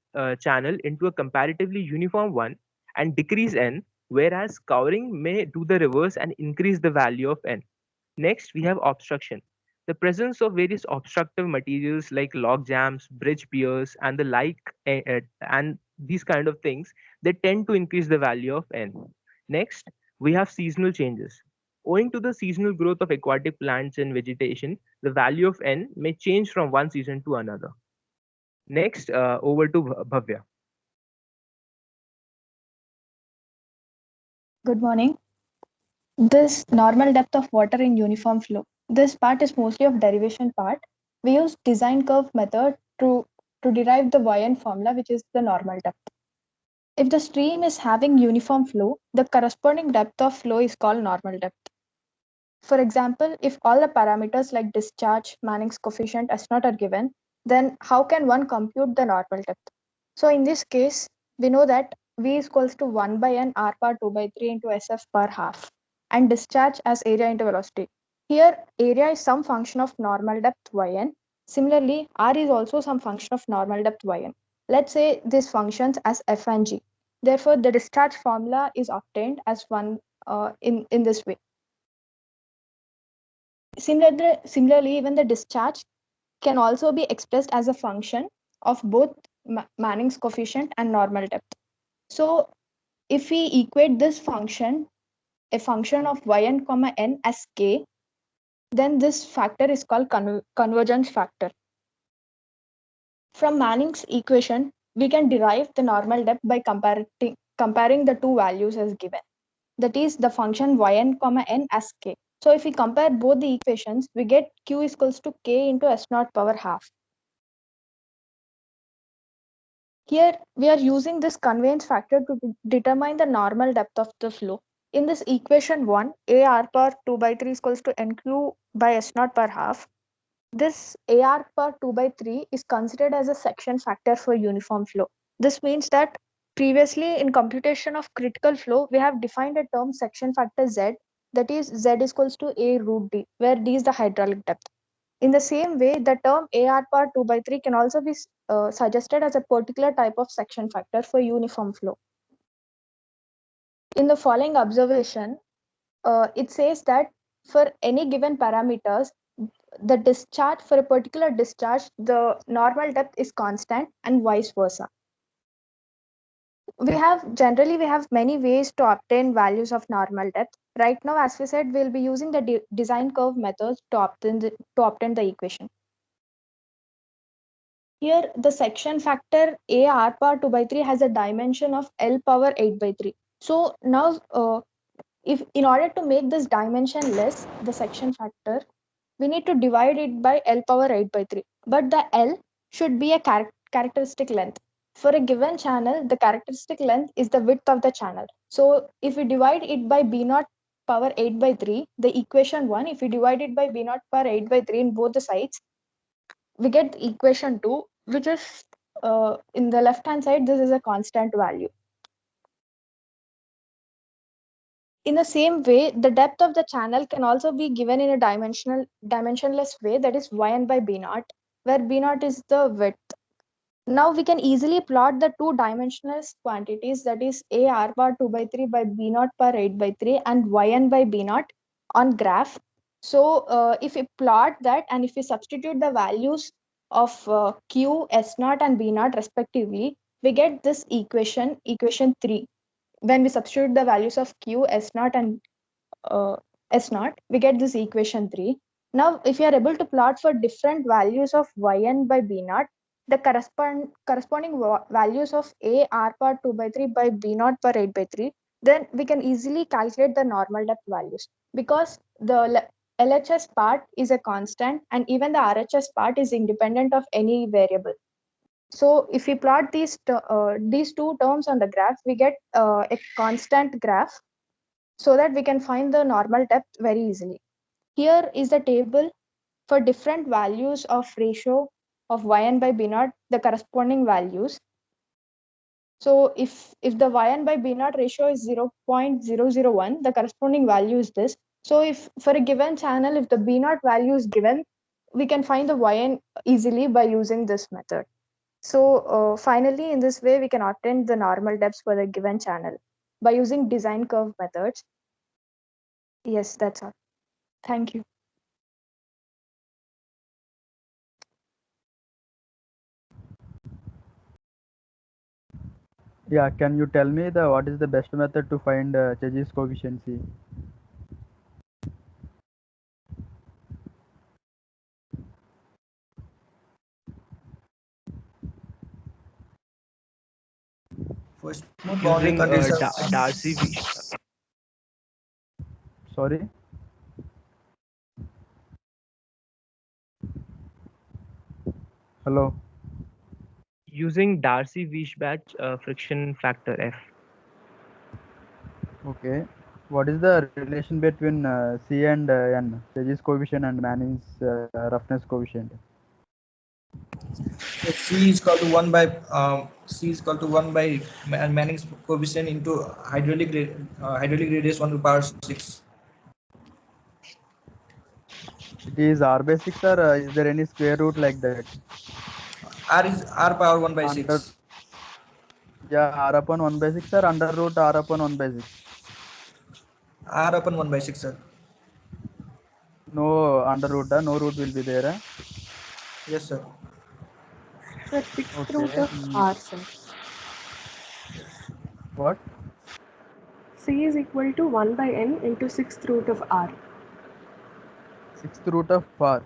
channel into a comparatively uniform one and decrease n, whereas scouring may do the reverse and increase the value of n. Next, we have obstruction. The presence of various obstructive materials like log jams, bridge piers, and the like, and these kind of things, they tend to increase the value of n. Next, we have seasonal changes. Owing to the seasonal growth of aquatic plants and vegetation, the value of n may change from one season to another. Next, over to Bhavya. Good morning. This normal depth of water in uniform flow. This part is mostly of derivation part. We use design curve method to derive the yn formula, which is the normal depth. If the stream is having uniform flow, the corresponding depth of flow is called normal depth. For example, if all the parameters like discharge, Manning's coefficient, S0 are given, then how can one compute the normal depth? So in this case, we know that V is equals to 1 by n r power 2 by 3 into SF per half, and discharge as area into velocity. Here, area is some function of normal depth yn. Similarly, r is also some function of normal depth yn. Let's say this functions as f and g. Therefore, the discharge formula is obtained as one in this way. Similarly, even the discharge can also be expressed as a function of both Manning's coefficient and normal depth. So if we equate this function, a function of yn comma n as k, then this factor is called convergence factor. From Manning's equation, we can derive the normal depth by comparing the two values as given. That is the function yn comma n as k. So if we compare both the equations, we get q is equals to k into S0 power half. Here we are using this conveyance factor to determine the normal depth of the flow. In this equation 1, ar power 2 by 3 is equals to nq by S0 per half. This ar power 2 by 3 is considered as a section factor for uniform flow. This means that previously in computation of critical flow, we have defined a term section factor z, that is z is equals to a root d, where d is the hydraulic depth. In the same way, the term ar power 2 by 3 can also be suggested as a particular type of section factor for uniform flow. In the following observation, it says that for any given parameters, the discharge for a particular discharge, the normal depth is constant and vice versa. We have many ways to obtain values of normal depth. Right now, as we said, we'll be using the design curve methods to obtain the equation. Here, the section factor a r power 2 by 3 has a dimension of L power 8 by 3. So now, if in order to make this dimension less, the section factor, we need to divide it by L power 8 by 3. But the L should be a characteristic length. For a given channel, the characteristic length is the width of the channel. So if we divide it by B0 power 8 by 3, the equation 1, if we divide it by B0 power 8 by 3 in both the sides, we get the equation 2, which is in the left hand side, this is a constant value. In the same way, the depth of the channel can also be given in a dimensionless way, that is yn by b0, where b0 is the width. Now we can easily plot the two-dimensional quantities, that is a r bar 2 by 3 by b naught per 8 by 3 and yn by b naught on graph. So if we plot that and if we substitute the values of q, s naught and b naught respectively, we get this equation 3. When we substitute the values of q, s naught and s naught, we get this equation 3. Now, if you are able to plot for different values of yn by b naught, the corresponding values of a r bar 2 by 3 by b naught per 8 by 3, then we can easily calculate the normal depth values, because the LHS part is a constant and even the RHS part is independent of any variable. So if we plot these two terms on the graph, we get a constant graph, so that we can find the normal depth very easily. Here is the table for different values of ratio of yn by b naught, the corresponding values. So if the yn by b naught ratio is 0.001, the corresponding value is this. So if for a given channel, if the b naught value is given, we can find the yn easily by using this method. So finally, in this way, we can obtain the normal depths for the given channel by using design curve methods. Yes, that's all. Thank you. Yeah, can you tell me what is the best method to find Chezy's coefficient C? For smooth boundary Using conditions. Darcy-Weisbach. Sorry. Hello. Using Darcy-Weisbach friction factor F. Okay. What is the relation between C and N? Chezy's coefficient and Manning's roughness coefficient. So C is equal to 1 by Manning's coefficient into hydraulic radius 1 to the power 6. It is R by 6, or is there any square root like that? R power 1 by 6. Yeah, R upon 1 by 6 or under root R upon 1 by 6? R upon 1 by 6, sir. No under root, no root will be there. Yes, sir. So 6th Okay. root of R, sir. What? C is equal to 1 by n into 6th root of R. 6th root of R.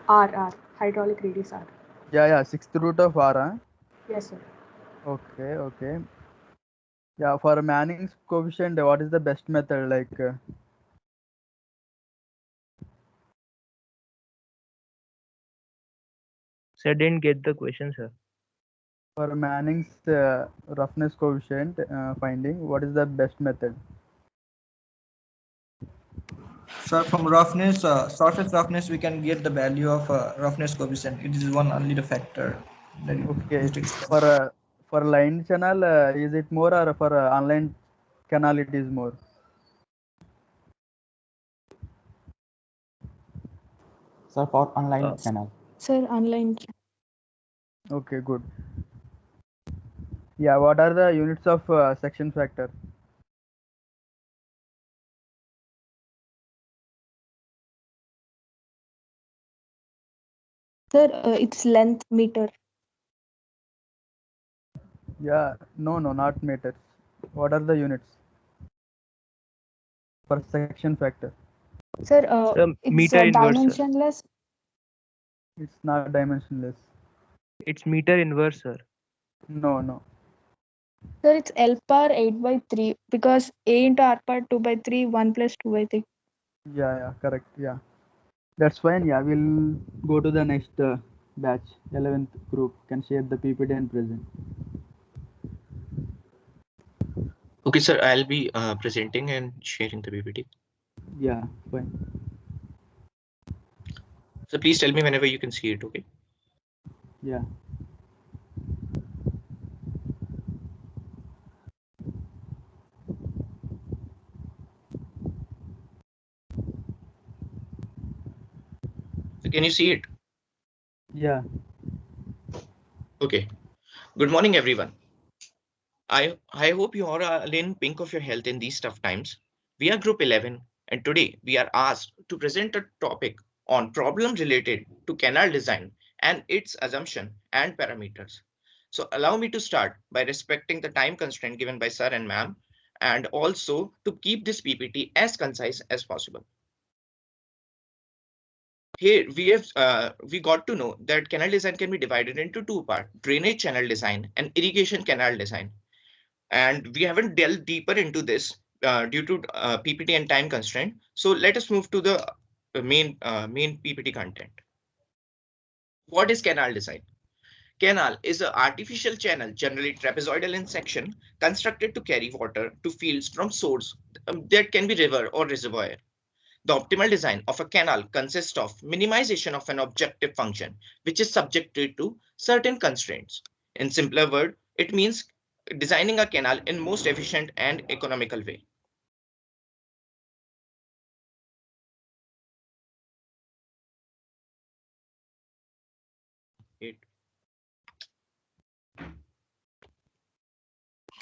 R, hydraulic radius R. Yeah, 6th root of R. Huh? Yes, sir. Okay. Yeah, for Manning's coefficient, what is the best method? Like, So I didn't get the question, sir. for Manning's roughness coefficient finding, what is the best method? Sir, from roughness, surface roughness, we can get the value of roughness coefficient. It is only the factor. That Okay. For line channel, is it more, or for online canal it is more? Sir, for online channel. Sir, online. Okay, good. Yeah, what are the units of section factor? Sir, it's length meter. Yeah, no, not meters. What are the units for section factor? Sir, it's meter inverse, sir. dimensionless. It's not dimensionless. It's meter inverse, sir. No. Sir, it's L power 8 by 3 because A into R power 2 by 3, 1 plus 2 by 3. Yeah, correct. Yeah, that's fine. Yeah, we'll go to the next batch. 11th group can share the PPT and present. Okay, sir, I'll be presenting and sharing the PPT. Yeah, fine. So please tell me whenever you can see it, okay? Yeah. So can you see it? Yeah. Okay. Good morning, everyone. I hope you all are in pink of your health in these tough times. We are Group 11, and today we are asked to present a topic on problem related to canal design and its assumption and parameters. So allow me to start by respecting the time constraint given by sir and ma'am, and also to keep this PPT as concise as possible. Here we got to know that canal design can be divided into two parts: drainage channel design and irrigation canal design. And we haven't delved deeper into this due to PPT and time constraint. So let us move to the main PPT content. What is canal design? Canal is an artificial channel, generally trapezoidal in section, constructed to carry water to fields from source that can be river or reservoir. The optimal design of a canal consists of minimization of an objective function, which is subjected to certain constraints. In simpler word, it means designing a canal in most efficient and economical way. It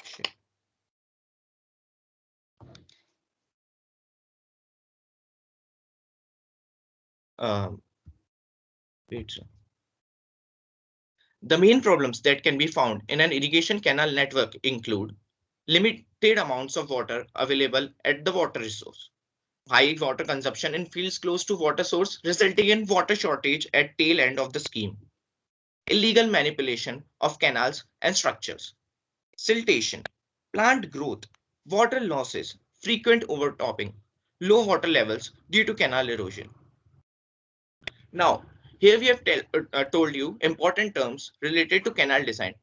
shit. Wait, sir. The main problems that can be found in an irrigation canal network include limited amounts of water available at the water resource, high water consumption in fields close to water source, resulting in water shortage at tail end of the scheme, illegal manipulation of canals and structures, siltation, plant growth, water losses, frequent overtopping, low water levels due to canal erosion. Now, here we have told you important terms related to canal design.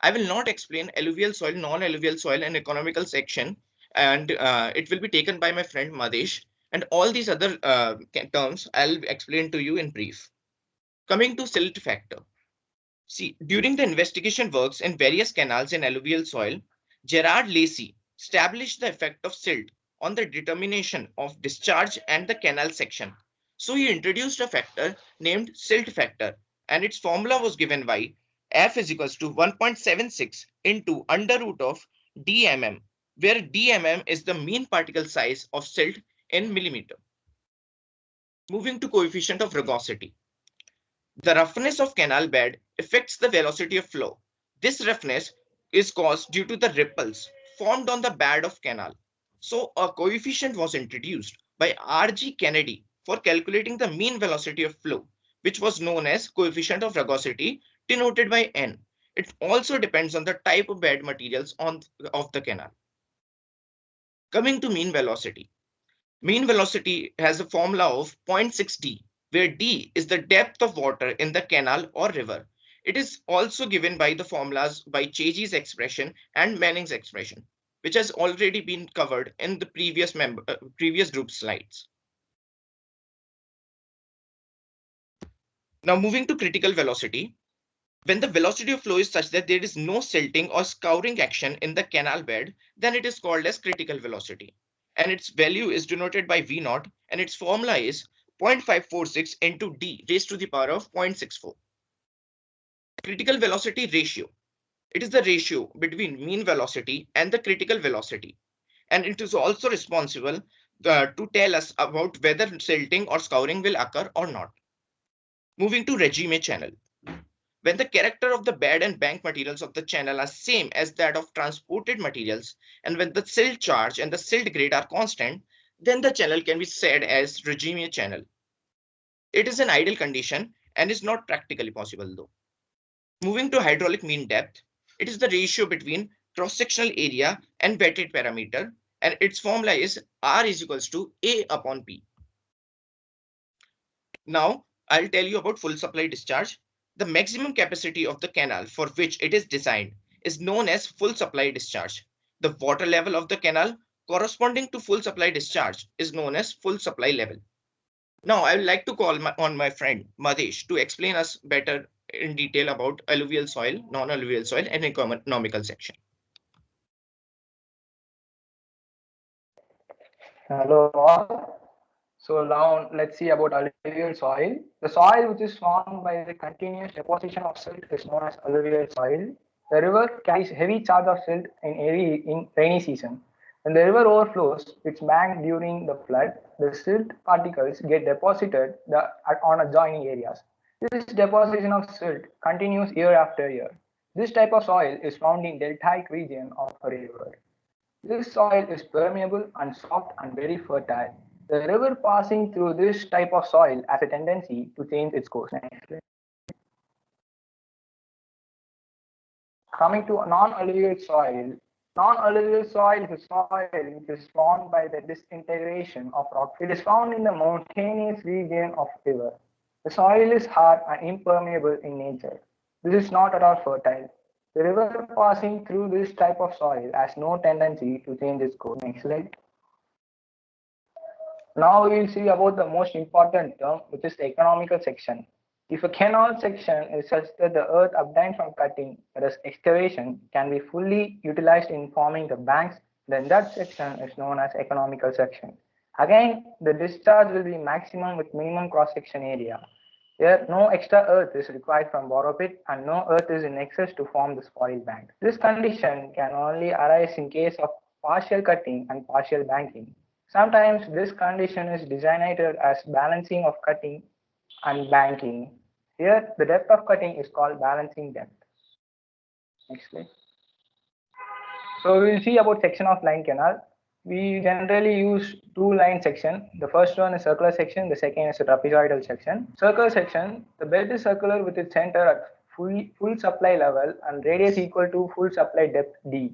I will not explain alluvial soil, non-alluvial soil and economical section, and it will be taken by my friend Madesh, and all these other terms I'll explain to you in brief. Coming to silt factor. See, during the investigation works in various canals in alluvial soil, Gerard Lacey established the effect of silt on the determination of discharge and the canal section. So he introduced a factor named silt factor, and its formula was given by F is equals to 1.76 into under root of dmm, where dmm is the mean particle size of silt in millimeter. Moving to coefficient of rugosity. The roughness of canal bed affects the velocity of flow. This roughness is caused due to the ripples formed on the bed of canal. So a coefficient was introduced by R.G. Kennedy for calculating the mean velocity of flow, which was known as coefficient of rugosity, denoted by N. It also depends on the type of bed materials of the canal. Coming to mean velocity. Mean velocity has a formula of 0.6 d, where d is the depth of water in the canal or river. It is also given by the formulas by Chezy's expression and Manning's expression, which has already been covered in the previous group slides. Now moving to critical velocity. When the velocity of flow is such that there is no silting or scouring action in the canal bed, then it is called as critical velocity. And its value is denoted by V naught, and its formula is 0.546 into d raised to the power of 0.64. Critical velocity ratio. It is the ratio between mean velocity and the critical velocity. And it is also responsible to tell us about whether silting or scouring will occur or not. Moving to regime channel. When the character of the bed and bank materials of the channel are same as that of transported materials, and when the silt charge and the silt grade are constant, then the channel can be said as regime channel. It is an ideal condition and is not practically possible though. Moving to hydraulic mean depth, it is the ratio between cross-sectional area and wetted parameter, and its formula is R is equals to A upon P. Now, I'll tell you about full supply discharge. The maximum capacity of the canal for which it is designed is known as full supply discharge. The water level of the canal corresponding to full supply discharge is known as full supply level. Now, I would like to call on my friend Madesh to explain us better in detail about alluvial soil, non-alluvial soil, and economical section. Hello all. So now let's see about alluvial soil. The soil which is formed by the continuous deposition of silt is known as alluvial soil. The river carries heavy charge of silt in rainy season. When the river overflows its bank during the flood, the silt particles get deposited on adjoining areas. This deposition of silt continues year after year. This type of soil is found in deltaic region of a river. This soil is permeable and soft and very fertile. The river passing through this type of soil has a tendency to change its course. Coming to non-alluvial soil. Non-alluvial soil is a soil which is formed by the disintegration of rock. It is found in the mountainous region of river. The soil is hard and impermeable in nature. This is not at all fertile. The river passing through this type of soil has no tendency to change its course. Next slide. Now we will see about the most important term, which is the economical section. If a canal section is such that the earth obtained from cutting, that is excavation, can be fully utilized in forming the banks, then that section is known as economical section. Again, the discharge will be maximum with minimum cross-section area. Here, no extra earth is required from borrow pit and no earth is in excess to form the spoil bank. This condition can only arise in case of partial cutting and partial banking. Sometimes this condition is designated as balancing of cutting and banking. Here, the depth of cutting is called balancing depth. Next slide. So we will see about section of line canal. We generally use two line section. The first one is circular section. The second is a trapezoidal section. Circular section, the bed is circular with its center at full supply level and radius equal to full supply depth D.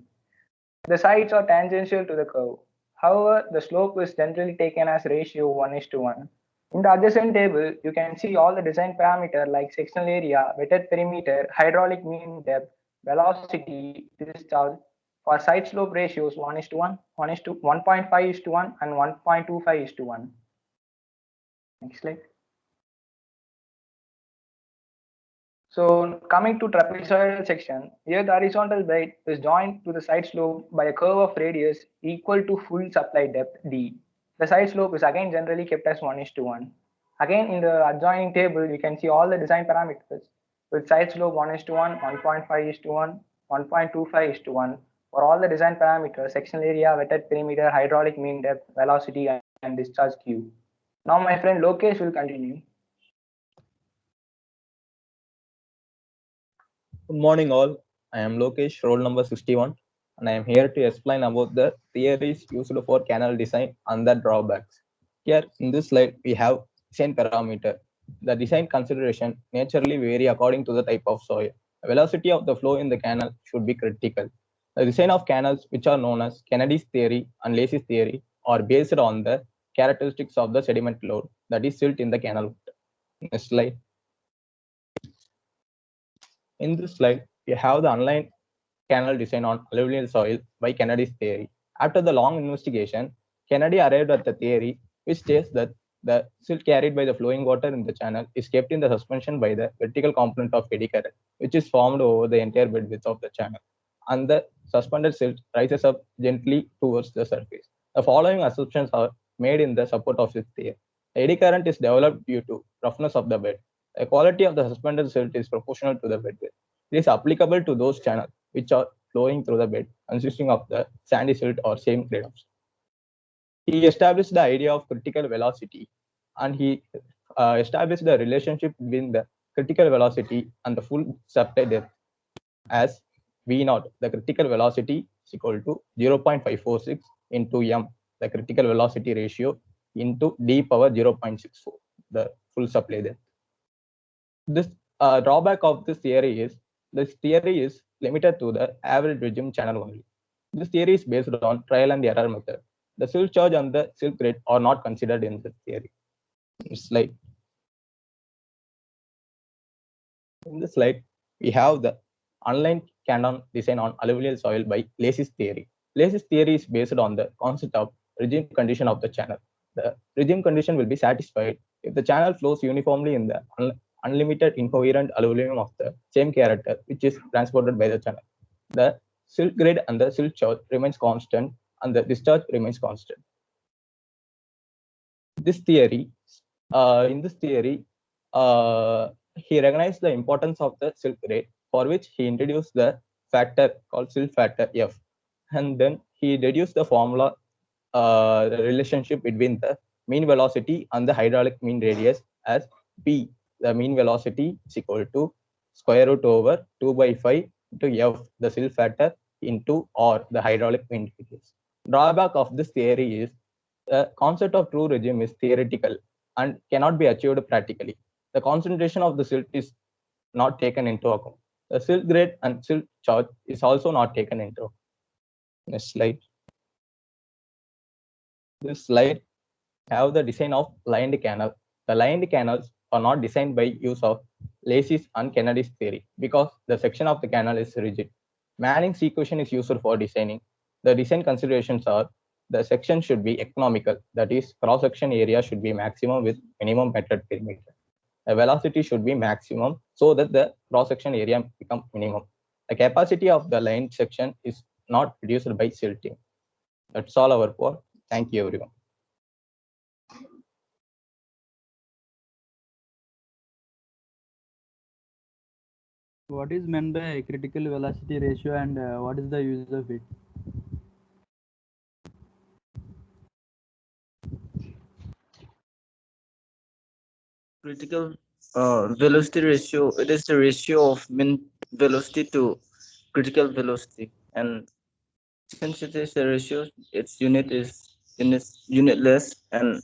The sides are tangential to the curve. However, the slope is generally taken as ratio 1:1. In the adjacent table, you can see all the design parameters like sectional area, wetted perimeter, hydraulic mean depth, velocity, discharge for side slope ratios 1:1, 1.5:1, and 1.25:1. Next slide. So coming to trapezoidal section, here the horizontal bed is joined to the side slope by a curve of radius equal to full supply depth D. The side slope is again generally kept as 1:1. Again, in the adjoining table, you can see all the design parameters with side slope 1:1, 1.5:1, 1.25:1 for all the design parameters, sectional area, wetted perimeter, hydraulic mean depth, velocity, and discharge Q. Now my friend Lokesh will continue. Good morning all. I am Lokesh, roll number 61, and I am here to explain about the theories used for canal design and the drawbacks. Here in this slide, we have design parameter. The design consideration naturally vary according to the type of soil. The velocity of the flow in the canal should be critical. The design of canals, which are known as Kennedy's theory and Lacey's theory, are based on the characteristics of the sediment load, that is silt in the canal. Next slide. In this slide, we have the online canal design on alluvial soil by Kennedy's theory. After the long investigation, Kennedy arrived at the theory which states that the silt carried by the flowing water in the channel is kept in the suspension by the vertical component of eddy current, which is formed over the entire bed width of the channel, and the suspended silt rises up gently towards the surface. The following assumptions are made in the support of this theory. The eddy current is developed due to roughness of the bed. The quality of the suspended silt is proportional to the bed width. It is applicable to those channels which are flowing through the bed consisting of the sandy silt or same grade of silt. He established the idea of critical velocity, and he established the relationship between the critical velocity and the full supply depth as V0. The critical velocity is equal to 0.546 into M, the critical velocity ratio, into D power 0.64, the full supply depth. This drawback of this theory is limited to the average regime channel only. This theory is based on trial and error method. The silt charge and the silt grade are not considered in this theory. Slide. In this slide, we have the online canal design on alluvial soil by Lacey's theory. Lacey's theory is based on the concept of regime condition of the channel. The regime condition will be satisfied if the channel flows uniformly in the unlimited incoherent alluvium of the same character which is transported by the channel. The silt grade and the silt charge remains constant and the discharge remains constant. This theory, in this theory, he recognized the importance of the silt grade, for which he introduced the factor called silt factor F. And then he deduced the formula, the relationship between the mean velocity and the hydraulic mean radius as P, the mean velocity, is equal to square root over 2 by 5 into F, the silt factor, into R, the hydraulic mean radius. Drawback of this theory is the concept of true regime is theoretical and cannot be achieved practically. The concentration of the silt is not taken into account. The silt grade and silt charge is also not taken into account. Next slide. This slide have the design of lined canal. The lined canals are not designed by use of Lacey's and Kennedy's theory because the section of the canal is rigid. Manning's equation is used for designing. The design considerations are the section should be economical, that is, cross-section area should be maximum with minimum metered perimeter. The velocity should be maximum so that the cross-section area become minimum. The capacity of the lined section is not reduced by silting. That's all our report. Thank you, everyone. What is meant by critical velocity ratio and what is the use of it? Critical velocity ratio, it is the ratio of mean velocity to critical velocity, and since it is a ratio, its unit is unitless, and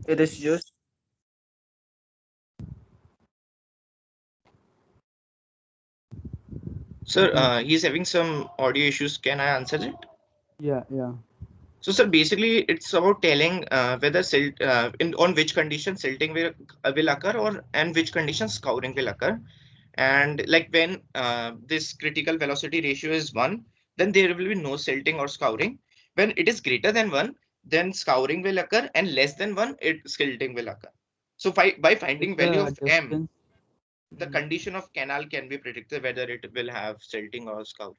it is used. Sir, he's having some audio issues. Can I answer it? Yeah. So, sir, basically, it's about telling whether on which condition silting will occur, or and which conditions scouring will occur. And like when this critical velocity ratio is 1, then there will be no silting or scouring. When it is greater than 1, then scouring will occur, and less than 1, silting will occur. So by finding value of M, the condition of canal can be predicted whether it will have silting or scouring.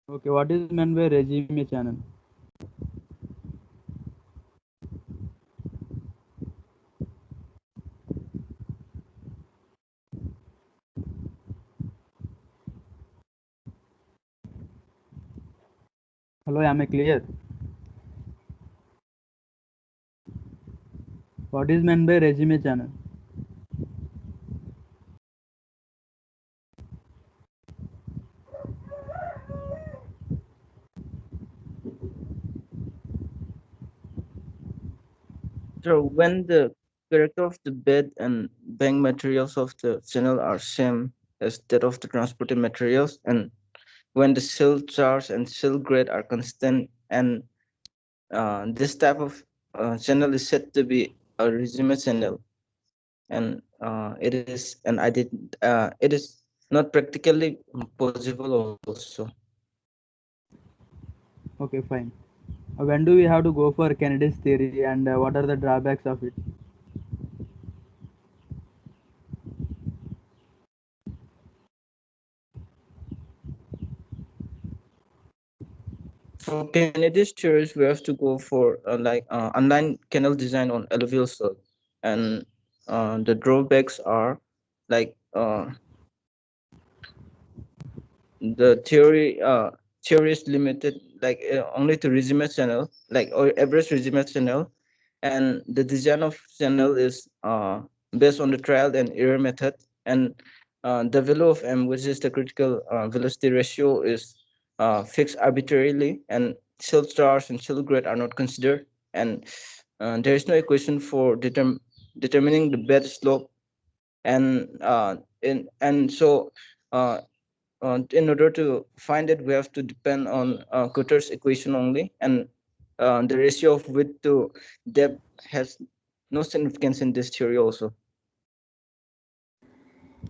Okay, what is meant by regime channel? Hello, am I clear? What is meant by regime channel? So when the character of the bed and bank materials of the channel are same as that of the transported materials, and when the silt charge and silt grade are constant, and this type of channel is said to be a regime channel, and it is not practically possible also. Okay, fine. When do we have to go for Kennedy's theory and what are the drawbacks of it? For Kennedy's theories, we have to go for online canal design on alluvial soil, and the drawbacks are like the theory is limited only to regime channel, or average regime channel, and the design of channel is based on the trial and error method, and the value of M, which is the critical velocity ratio, is fixed arbitrarily, and silt charge and silt grade are not considered, and there is no equation for determining the bed slope, and so in order to find it, we have to depend on Cotter's equation only, and the ratio of width to depth has no significance in this theory also.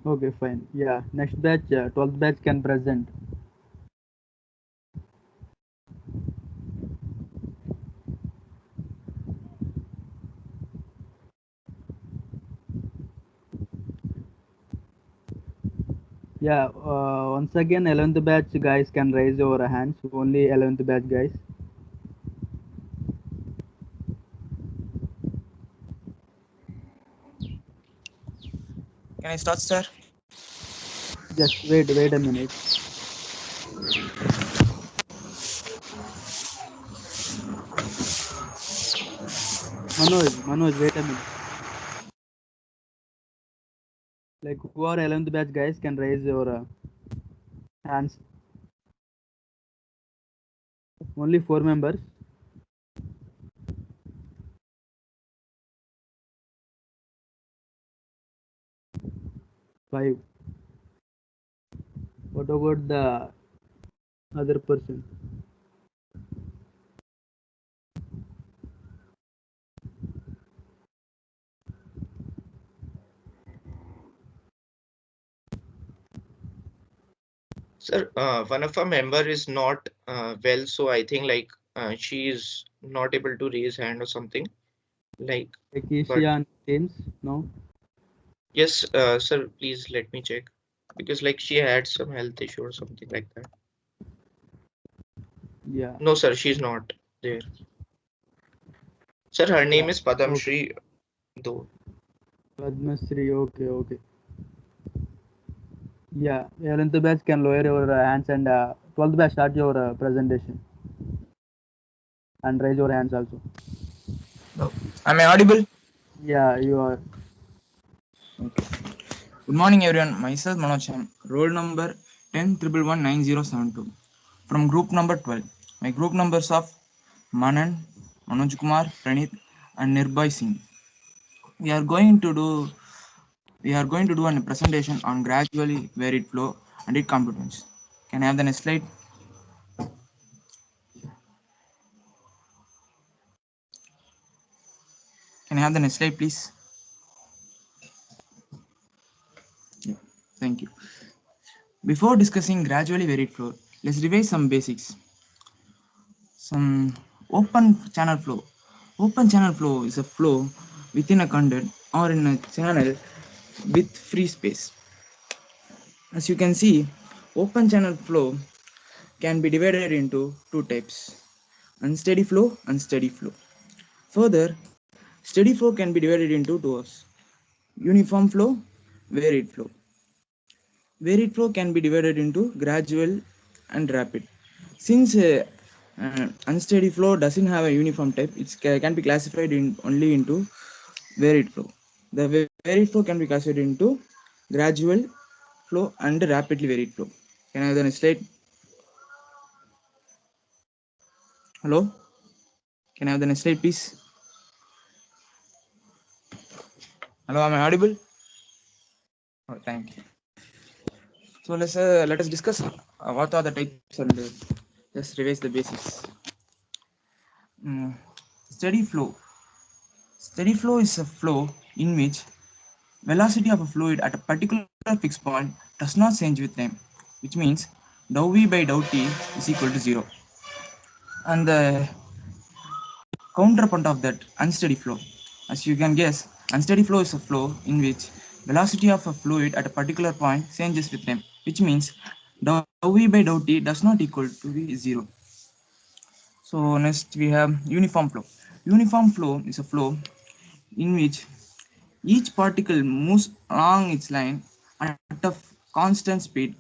Okay, fine. Yeah, next batch, 12th batch can present. Yeah, once again, 11th batch guys can raise your hands. Only 11th batch guys. Can I start, sir? Just wait a minute. Manoj, wait a minute. Like who are 11th batch guys can raise your hands. Only 4 members. Five. What about the other person? Sir, one of our member is not well, so I think like she is not able to raise hand or something. Like, Like is but she on Teams? No. yes, sir, please let me check because like she had some health issue or something like that. Yeah. No, sir, she's not there. Sir, her name Yeah. is Padam Okay. Shri though. Padmasri. Okay. Yeah. 11th batch can lower your hands and 12th batch start your presentation and raise your hands also. Am I audible? Yeah, you are. Okay. Good morning, everyone. Myself Manoj. Roll number 10111972 from group number 12. My group numbers of Manan, Manoj Kumar, Pranit, and Nirbhay Singh. We are going to do a presentation on gradually varied flow and its components. Can I have the next slide? Can I have the next slide, please? Yeah, thank you. Before discussing gradually varied flow, let's revise some basics. Some open channel flow. Open channel flow is a flow within a conduit or in a channel with free space. As you can see, open channel flow can be divided into two types: unsteady flow and steady flow. Further, steady flow can be divided into two types: uniform flow, varied flow. Varied flow can be divided into gradual and rapid. Since unsteady flow doesn't have a uniform type, it can be classified only into varied flow. The varied flow can be classified into gradual flow and rapidly varied flow. Can I have the next slide? Hello? Can I have the next slide, please? Hello, am I audible? Oh, thank you. So let us discuss what are the types and just revise the basics. Steady flow. Steady flow is a flow in which velocity of a fluid at a particular fixed point does not change with time, which means dou v by dou t is equal to 0. And the counterpart of that, unsteady flow. As you can guess, unsteady flow is a flow in which velocity of a fluid at a particular point changes with time, which means dou v by dou t does not equal to be 0. So next we have uniform flow. Uniform flow is a flow in which each particle moves along its line at a constant speed,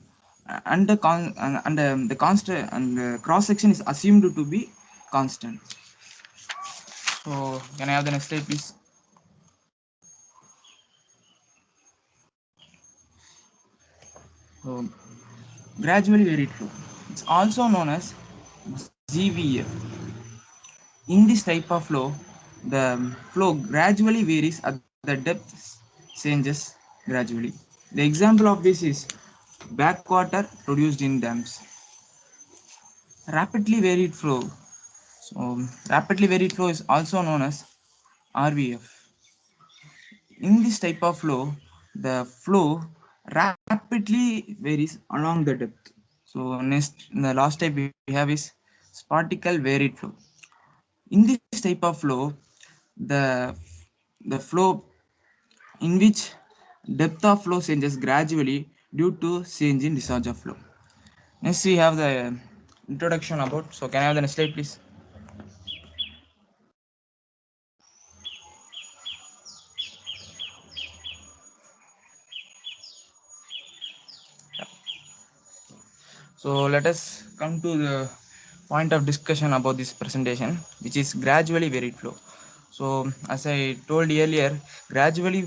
and the constant and the cross section is assumed to be constant. So can I have the next slide, please? So gradually varied flow. It's also known as GVF. In this type of flow, the flow gradually varies at the depth changes gradually. The example of this is backwater produced in dams. Rapidly varied flow. So rapidly varied flow is also known as RVF. In this type of flow, the flow rapidly varies along the depth. So next, the last type we have is particle varied flow. In this type of flow, the flow in which depth of flow changes gradually due to change in discharge of flow. Next, we have the introduction about. So can I have the next slide, please? So let us come to the point of discussion about this presentation, which is gradually varied flow. So as I told earlier, gradually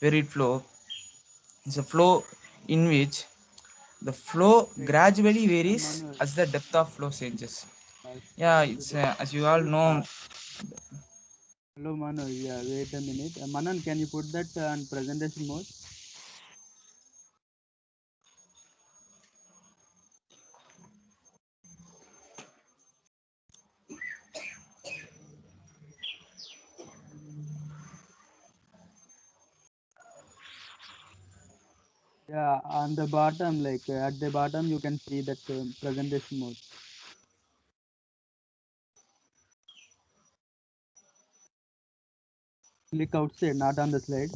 varied flow is a flow in which the flow gradually varies Manuel. as the depth of flow changes. Yeah, it's as you all know. Hello, Manuel. Yeah, wait a minute. Manan, can you put that on presentation mode? Yeah, on the bottom, like at the bottom, you can see that presentation mode. Click outside, not on the slide.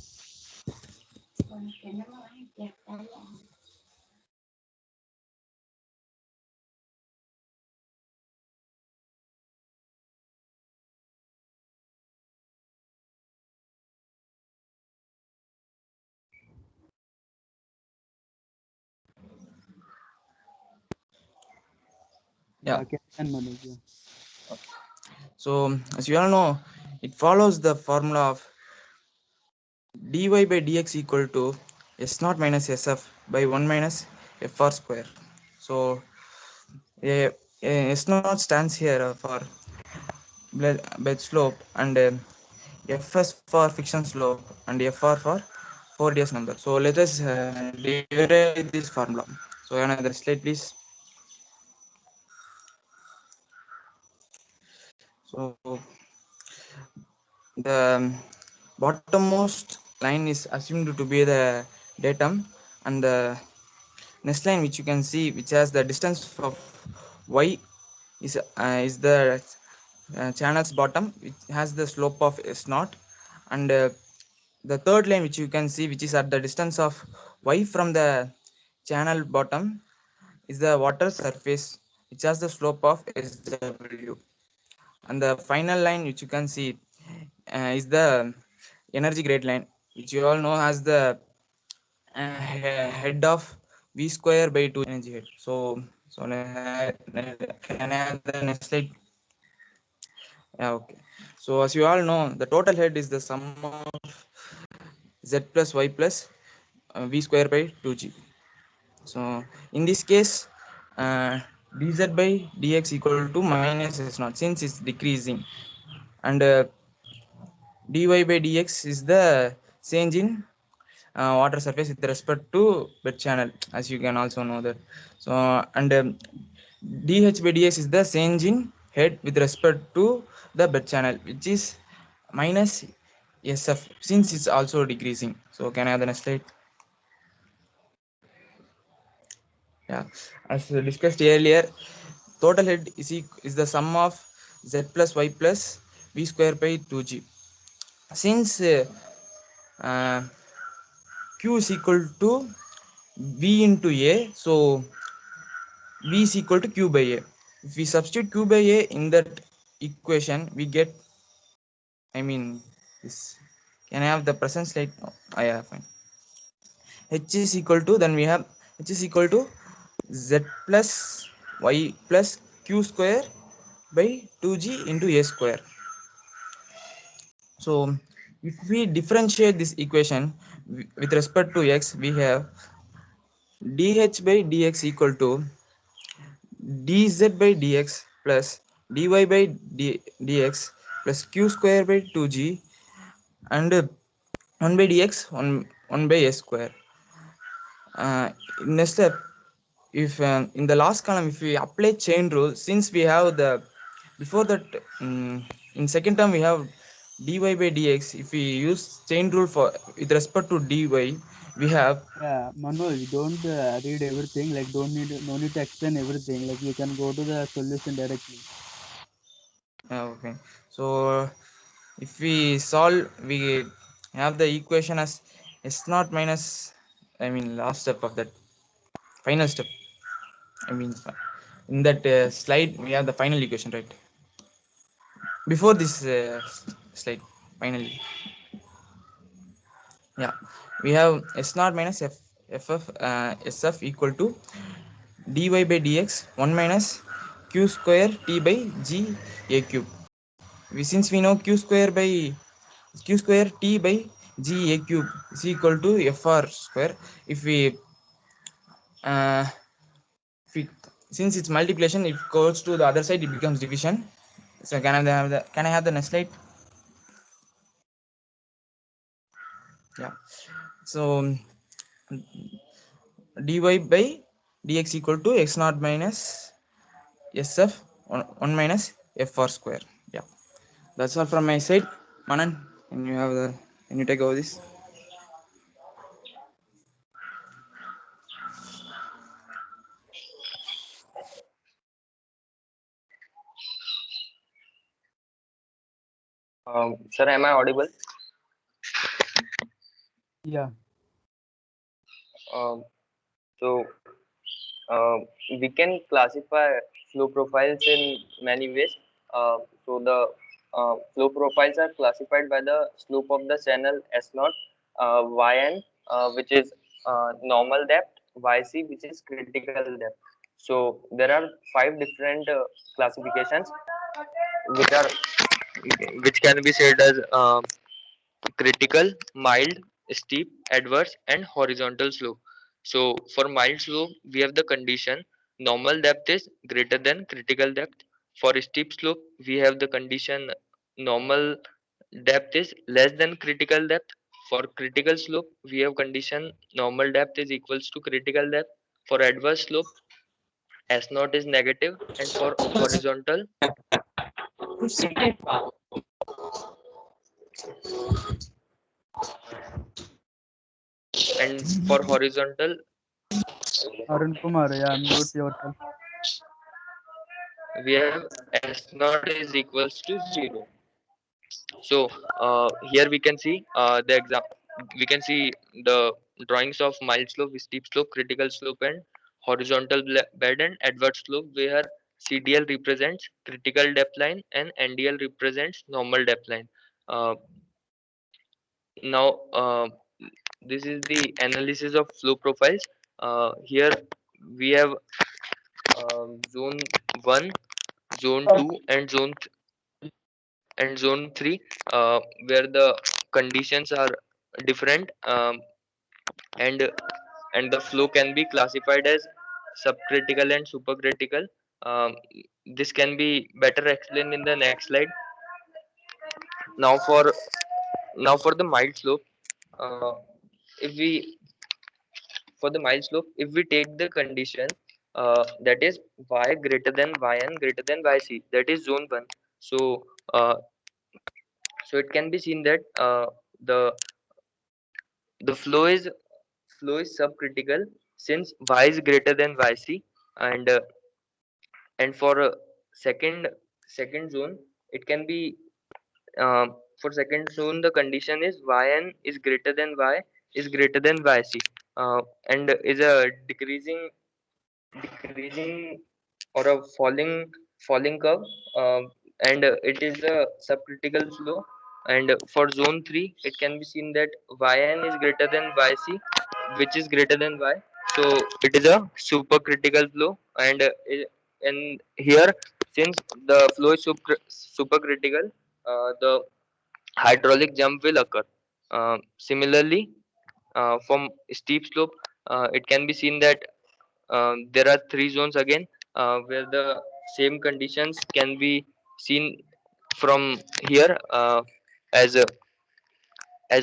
Yeah. Okay, and Manoj. Yeah. So as you all know, it follows the formula of dy by dx equal to s naught minus sf by 1 minus fr square. So s naught stands here for bed slope, and fs for friction slope, and fr for Fourier's number. So let us derive this formula. So another slide, please. So the bottommost line is assumed to be the datum, and the next line, which you can see, which has the distance of y, is the channel's bottom, which has the slope of s naught, and the third line, which you can see, which is at the distance of y from the channel bottom, is the water surface, which has the slope of sw, and the final line, which you can see, is the energy grade line, which you all know has the head of v square by 2 energy head. So can I have the next slide? Yeah, okay. So as you all know, the total head is the sum of z plus y plus v square by 2g. So in this case, dz by dx equal to minus s naught, since it's decreasing, and dy by dx is the change in water surface with respect to bed channel, as you can also know that. So and dh by dx is the change in head with respect to the bed channel, which is minus sf, since it's also decreasing. So can I have the next slide? Yeah, as discussed earlier, total head is the sum of z plus y plus v square by 2g. Since q is equal to v into a, so v is equal to q by a. If we substitute q by a in that equation, we get, I mean, this. Can I have the present slide? Oh, yeah, fine. H is equal to, then we have h is equal to z plus y plus q square by 2g into a square. So if we differentiate this equation with respect to x, we have dh by dx equal to dz by dx plus dy by dx plus q square by 2g, and 1 by dx 1 by a square. Next step, if in the last column, if we apply chain rule, since we have the before that in second term we have dy by dx, if we use chain rule for with respect to dy, we have Manoj, don't read everything. Like, no need to explain everything. Like, you can go to the solution directly. Okay. So if we solve, we have the equation as s naught minus, I mean, last step of that final step, I mean, in that slide we have the final equation, right? Before this slide, finally, yeah, we have s naught minus ff sf equal to dy by dx 1 minus q square t by g a cube. Since we know q square t by g a cube is equal to fr square, if we since it's multiplication, if it goes to the other side, it becomes division. So can I have the next slide? Yeah. So dy by dx equal to x naught minus sf 1 minus fr square. Yeah, that's all from my side. Manan, can you take over this? Sir, am I audible? Yeah. So we can classify flow profiles in many ways. So the flow profiles are classified by the slope of the channel S0, Yn, which is normal depth, Yc, which is critical depth. So there are 5 different classifications which can be said as critical, mild, steep, adverse, and horizontal slope. So for mild slope, we have the condition normal depth is greater than critical depth. For steep slope, we have the condition normal depth is less than critical depth. For critical slope, we have condition normal depth is equals to critical depth. For adverse slope, S0 is negative, and for horizontal, Arun Kumar, yeah, mute yourself. we have S0 is equals to 0. So here we can see the example. We can see the drawings of mild slope, steep slope, critical slope, and horizontal bed and adverse slope, where CDL represents critical depth line and NDL represents normal depth line. Now this is the analysis of flow profiles. Here we have zone 1, zone 2, and zone 3, where the conditions are different, and the flow can be classified as subcritical and supercritical. This can be better explained in the next slide. Now for the mild slope, if we take the condition that is y greater than yn greater than yc, that is zone 1. So so it can be seen that the flow is subcritical since y is greater than yc, and for a second zone, it can be for second zone the condition is yn is greater than y is greater than yc, and is a decreasing or a falling curve, and it is a subcritical flow. And for zone 3, it can be seen that yn is greater than yc, which is greater than y, so it is a supercritical flow. And here, since the flow is supercritical, the hydraulic jump will occur. Similarly, from steep slope, it can be seen that there are 3 zones again, where the same conditions can be seen from here, as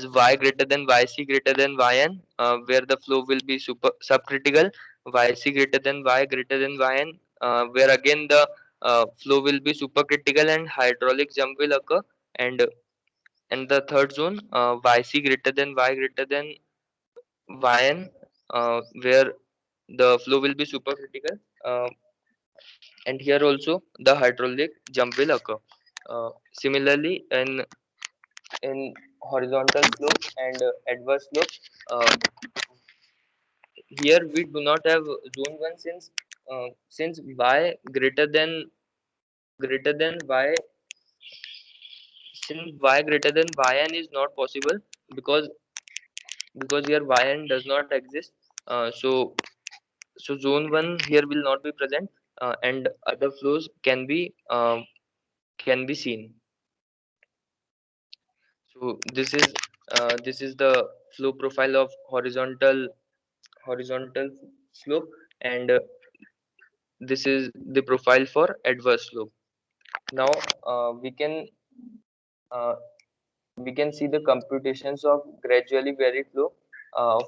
y greater than yc greater than yn, where the flow will be subcritical, yc greater than y greater than yn, where again the flow will be supercritical and hydraulic jump will occur. And the third zone, yc greater than y greater than yn, where the flow will be supercritical, and here also the hydraulic jump will occur. Similarly, in horizontal slope and adverse slope, here we do not have zone 1, since y greater than y, since y greater than yn is not possible, because here yn does not exist. So So zone 1 here will not be present, and other flows can be seen. So this is the flow profile of horizontal slope, and this is the profile for adverse slope. Now uh, we can see the computations of gradually varied flow.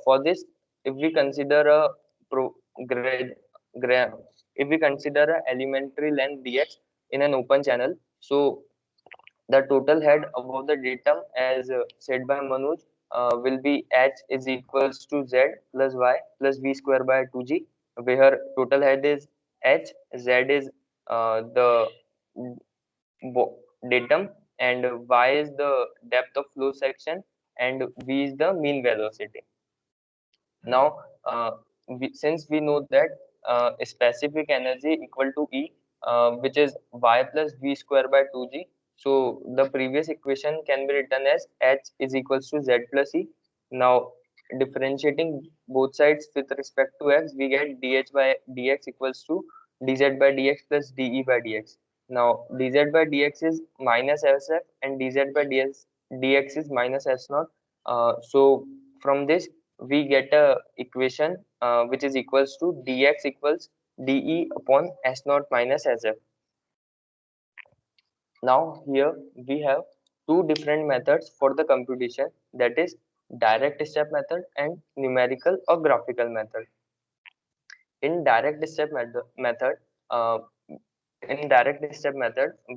For this, if we consider a pro, grad, gra, if we consider a elementary length dx in an open channel, so the total head above the datum, as said by Manoj, will be h is equals to z plus y plus v square by 2g, where total head is h, z is the datum, and y is the depth of flow section, and v is the mean velocity. Now, since we know that specific energy equal to E, which is y plus v square by 2g, so the previous equation can be written as h is equals to z plus E. Now, differentiating both sides with respect to x, we get dh by dx equals to dz by dx plus de by dx. Now, dz by dx is minus sf, and dz by dx is minus s naught. So from this, we get a equation which is equals to dx equals de upon s naught minus sf. Now here we have two different methods for the computation, that is direct step method and numerical or graphical method. In direct step method,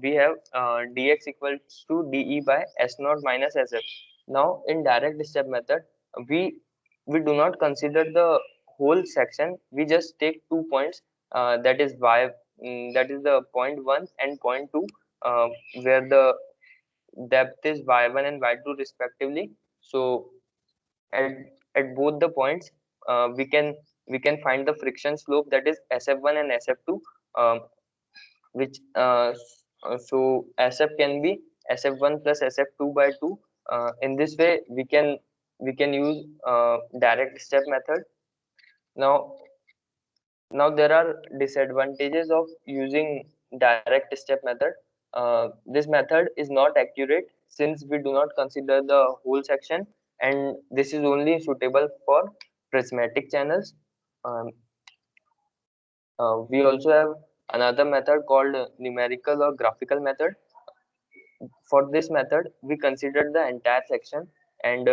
we have dx equals to de by s naught minus sf. Now in direct step method, we do not consider the whole section. We just take 2 points, that is that is the point 1 and point 2, where the depth is y1 and y2 respectively. So at both the points, we can find the friction slope, that is sf1 and sf2, which so sf can be sf1 plus sf2 by 2. In this way, we can use direct step method. Now there are disadvantages of using direct step method. This method is not accurate since we do not consider the whole section, and this is only suitable for prismatic channels. Um, we also have another method called numerical or graphical method. For this method, we consider the entire section, and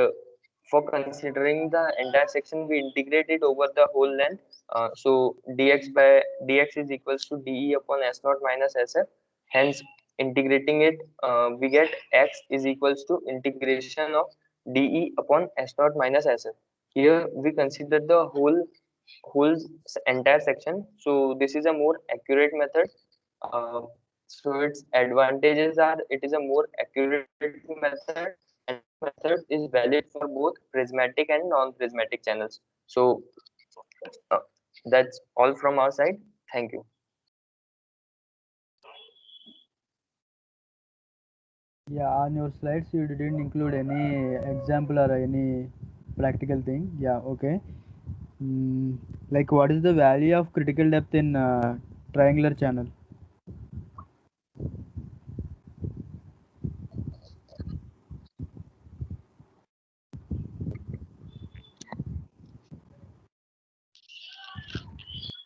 for considering the entire section, we integrate it over the whole length. So dx is equals to de upon s naught minus sf. Hence, integrating it, we get x is equals to integration of de upon s naught minus sf. Here we consider the whole entire section. So this is a more accurate method. So its advantages are it is a more accurate method, and method is valid for both prismatic and non-prismatic channels. So that's all from our side. Thank you. Yeah, on your slides you didn't include any example or any practical thing. Yeah, okay. Like what is the value of critical depth in triangular channel?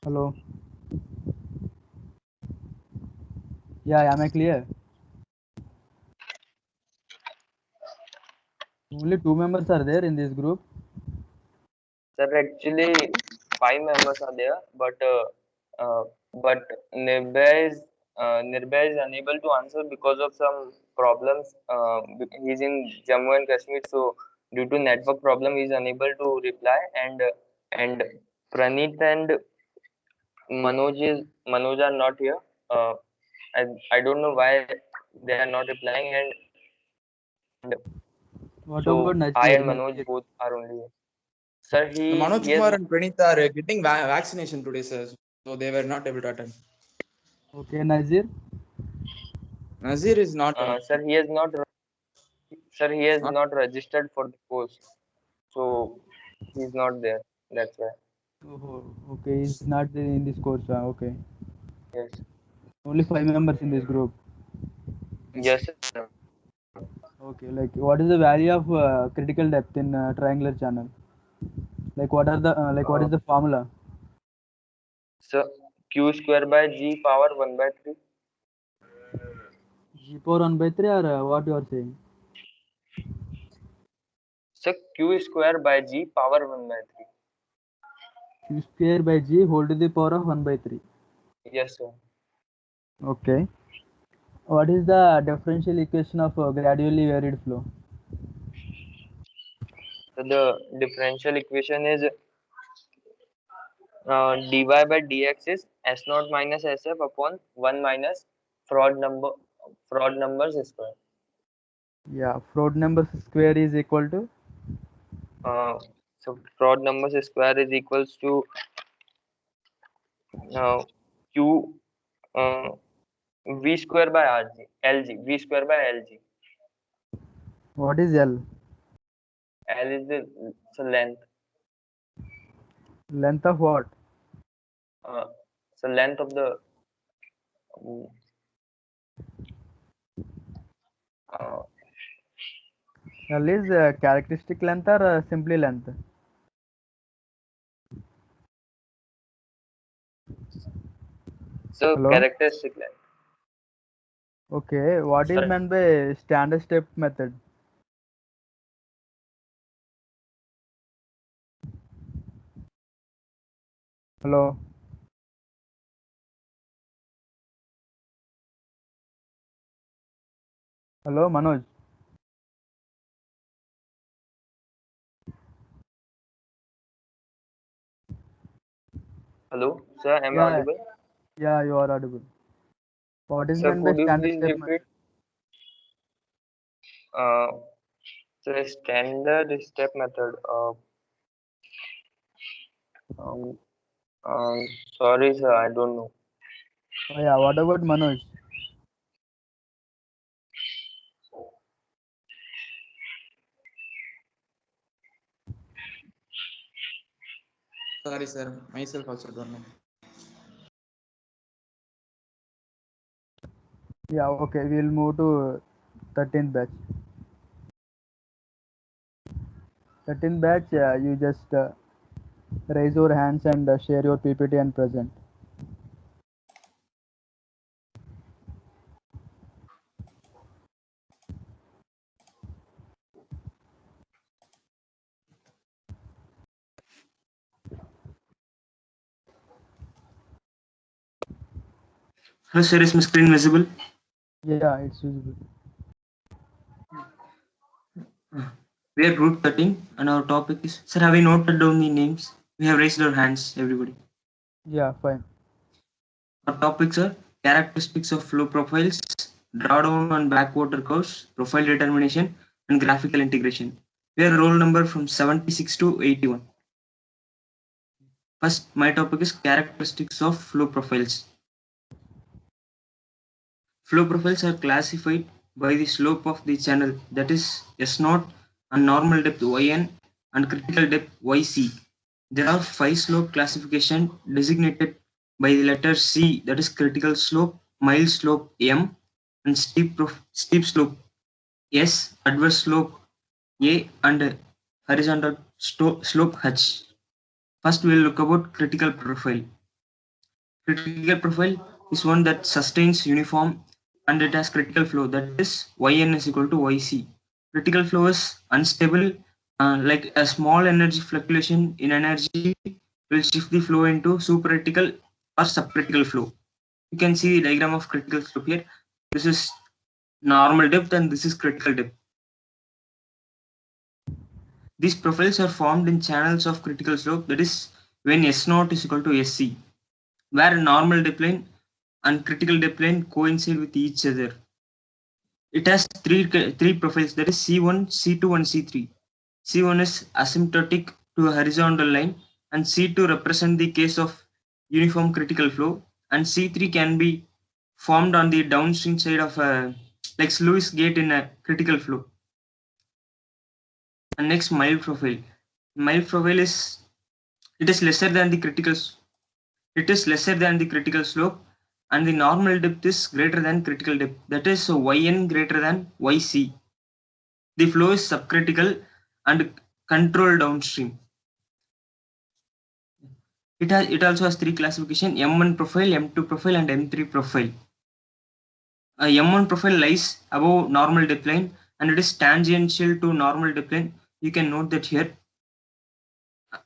Hello. Yeah, am I clear? Only 2 members are there in this group. Sir, actually 5 members are there, but Nirbhay is unable to answer because of some problems. He's in Jammu and Kashmir, so due to network problem, he's unable to reply. And Praneeth and Manoj are not here. I don't know why they are not replying, and What so about I Nazir? and Manoj both are only here. Sir, Manoj he has Kumar and Pranita are getting vaccination today, sir. So they were not able to attend. Okay, Nazir. Nazir is not. Sir, he has not registered for the course, so he's not there. That's why. Oh, okay, he's not in this course. Okay. Yes. Only 5 members in this group. Yes, sir. Okay, like what is the value of critical depth in triangular channel? Like what are the what is the formula? So Q square by G power 1 by 3. G power 1/3 or what you are saying? So Q square by G power 1 by 3. Q square by G whole to the power of 1/3. Yes, sir. Okay. What is the differential equation of gradually varied flow? So the differential equation is dy by dx is S0 minus SF upon 1 minus Froude numbers square. Yeah, Froude numbers square is equal to So Froude numbers square is equals to Q V square by LG, V square by LG. what is L? L is the length. Length of what? So length of the L is characteristic length or simply length? so Hello? characteristic length. Okay, what is Sir. meant by standard step method? Hello? Hello, Manoj? Hello, sir, am I Yeah, audible? yeah, you are audible. What is Sir, meant by could you standard please step repeat? method? So standard step method. Sorry, sir, I don't know. Oh yeah, what about Manoj? Sorry, sir. Myself also don't know. Yeah, okay, we'll move to 13th batch. 13th batch, you just raise your hands and share your PPT and present. Hello, sir. Is my screen visible? Yeah, it's visible. We are group 13 and our topic is, sir, have we noted down the names? We have raised our hands, everybody. Yeah, fine. Our topics are characteristics of flow profiles, drawdown and backwater curves, profile determination, and graphical integration. We are roll number from 76 to 81. First, my topic is characteristics of flow profiles. Flow profiles are classified by the slope of the channel, that is S0, and normal depth Yn and critical depth Yc. There are 5 slope classification designated by the letter C, that is critical slope, mild slope M, and steep slope S, adverse slope A, and horizontal slope H. First, we will look about critical profile. Critical profile is one that sustains uniform and it has critical flow, that is Yn is equal to Yc. Critical flow is unstable, like a small energy fluctuation in energy will shift the flow into supercritical or subcritical flow. You can see the diagram of critical slope here. This is normal depth and this is critical depth. These profiles are formed in channels of critical slope, that is when S0 is equal to Sc, where normal decline and critical decline coincide with each other. It has three profiles, that is C1, C2, and C3. C1 is asymptotic to a horizontal line, and C2 represent the case of uniform critical flow, and C3 can be formed on the downstream side of a like sluice gate in a critical flow. And next, mild profile. Mild profile is it is lesser than the critical slope, and the normal depth is greater than critical depth. That is yn greater than yc. The flow is subcritical and controlled downstream. It also has three classification: M1 profile, M2 profile, and M3 profile. M1 profile lies above normal depth line and it is tangential to normal depth line. You can note that here.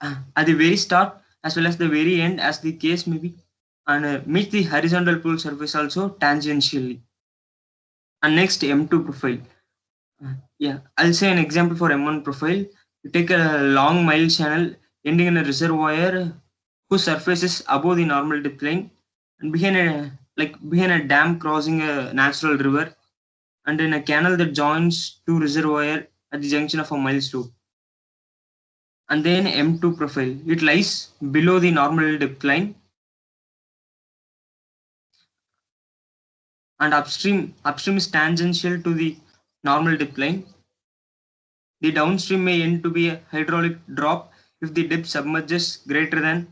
At the very start as well as the very end, as the case may be, and meet the horizontal pool surface also tangentially. And next, M2 profile. I'll say an example for M1 profile. You take a long mile channel ending in a reservoir whose surface is above the normal depth line, and behind a dam crossing a natural river, and in a canal that joins two reservoirs at the junction of a mile slope. And then M2 profile, it lies below the normal depth line, and upstream is tangential to the normal depth line. The downstream may end to be a hydraulic drop if the depth submerges greater than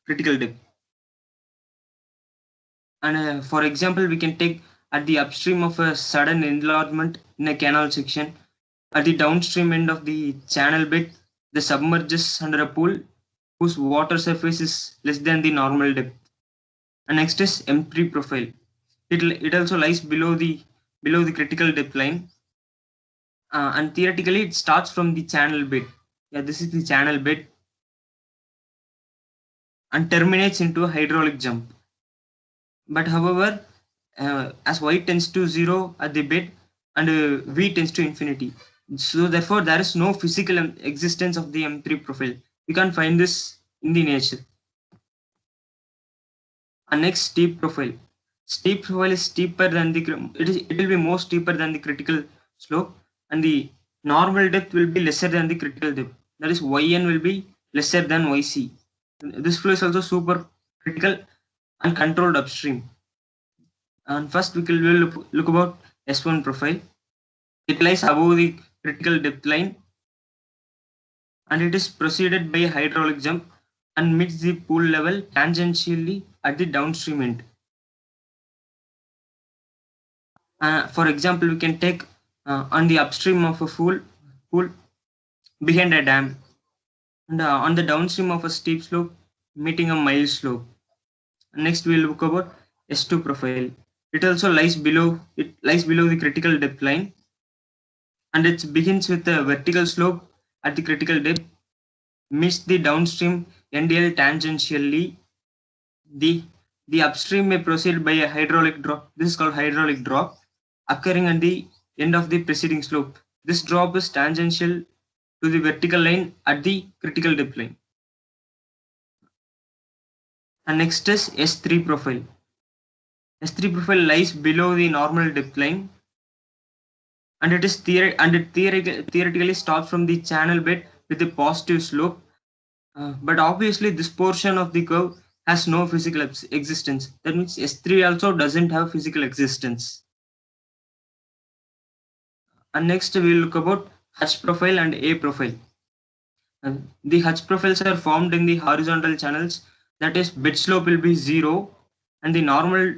critical depth. And for example, we can take at the upstream of a sudden enlargement in a canal section, at the downstream end of the channel bed, the submerges under a pool whose water surface is less than the normal depth. And next is M3 profile. It also lies below the critical depth line, and theoretically it starts from the channel bed. This is the channel bed, and terminates into a hydraulic jump. But however, as y tends to 0 at the bed and v tends to infinity, so therefore there is no physical existence of the M3 profile. We can't find this in the nature. And next, steep profile. Steep profile is steeper than it will be more steeper than the critical slope, and the normal depth will be lesser than the critical depth. That is, yn will be lesser than yc. This flow is also super critical and controlled upstream. And first we will look about S1 profile. It lies above the critical depth line, and it is preceded by a hydraulic jump and meets the pool level tangentially at the downstream end. For example, we can take on the upstream of a pool behind a dam, and on the downstream of a steep slope meeting a mild slope. Next, we will look about S2 profile. It also lies below the critical depth line, and it begins with a vertical slope at the critical depth, meets the downstream NDL tangentially. The upstream may proceed by a hydraulic drop. This is called hydraulic drop, occurring at the end of the preceding slope. This drop is tangential to the vertical line at the critical depth line. And next is S3 profile. S3 profile lies below the normal depth line, and it theoretically starts from the channel bed with a positive slope. But obviously this portion of the curve has no physical existence. That means S3 also doesn't have physical existence. And next we will look about Hutch profile and A profile. The Hutch profiles are formed in the horizontal channels. That is, bed slope will be 0 and the normal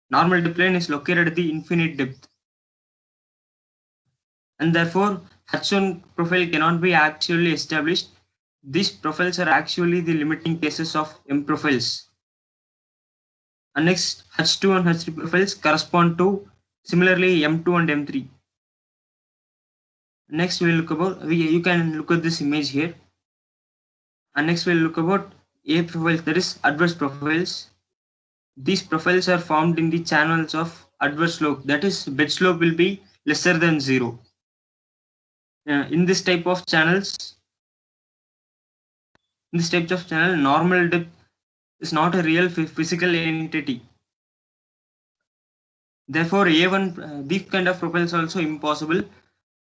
depth line is located at the infinite depth. And therefore, Hutch1 profile cannot be actually established. These profiles are actually the limiting cases of M profiles. And next, Hutch2 and Hutch3 profiles correspond to similarly M2 and M3. Next, we will look about, you can look at this image here. And next, we will look about A profiles, that is adverse profiles. These profiles are formed in the channels of adverse slope. That is, bed slope will be lesser than 0. In this type of channels, normal depth is not a real physical entity. Therefore, A1, these kind of profiles are also impossible.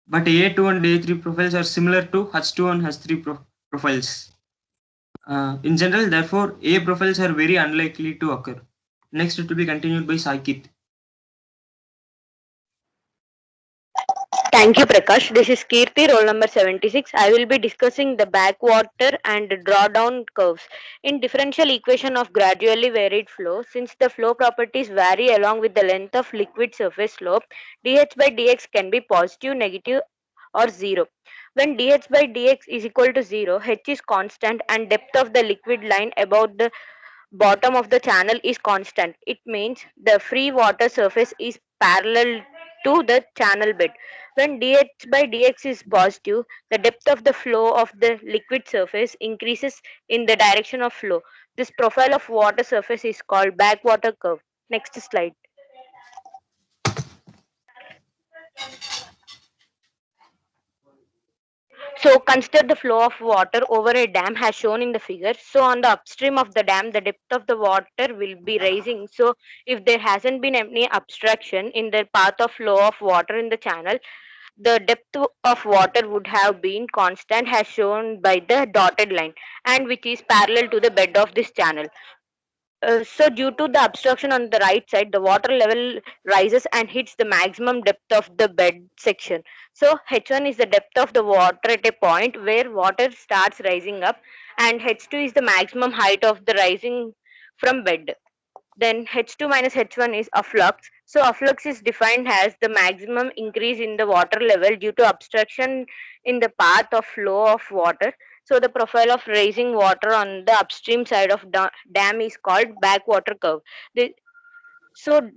But A2 and A3 profiles are similar to Hutch2 and Hutch3 profiles. In general, therefore, A profiles are very unlikely to occur. Next, it will be continued by Saikit. Thank you, Prakash. This is Kirti, roll number 76. I will be discussing the backwater and drawdown curves. In differential equation of gradually varied flow, since the flow properties vary along with the length of liquid surface slope, dH by dx can be positive, negative, or 0. When dH by dx is equal to 0, h is constant and depth of the liquid line above the bottom of the channel is constant. It means the free water surface is parallel to the channel bed. When dH by dx is positive, the depth of the flow of the liquid surface increases in the direction of flow. This profile of water surface is called backwater curve. Next slide. So consider the flow of water over a dam as shown in the figure. So on the upstream of the dam, the depth of the water will be rising. So if there hasn't been any obstruction in the path of flow of water in the channel, the depth of water would have been constant as shown by the dotted line and which is parallel to the bed of this channel. So due to the obstruction on the right side, the water level rises and hits the maximum depth of the bed section. So H1 is the depth of the water at a point where water starts rising up, and H2 is the maximum height of the rising from bed. Then H2 minus H1 is afflux. So afflux is defined as the maximum increase in the water level due to obstruction in the path of flow of water. So the profile of rising water on the upstream side of dam is called backwater curve. So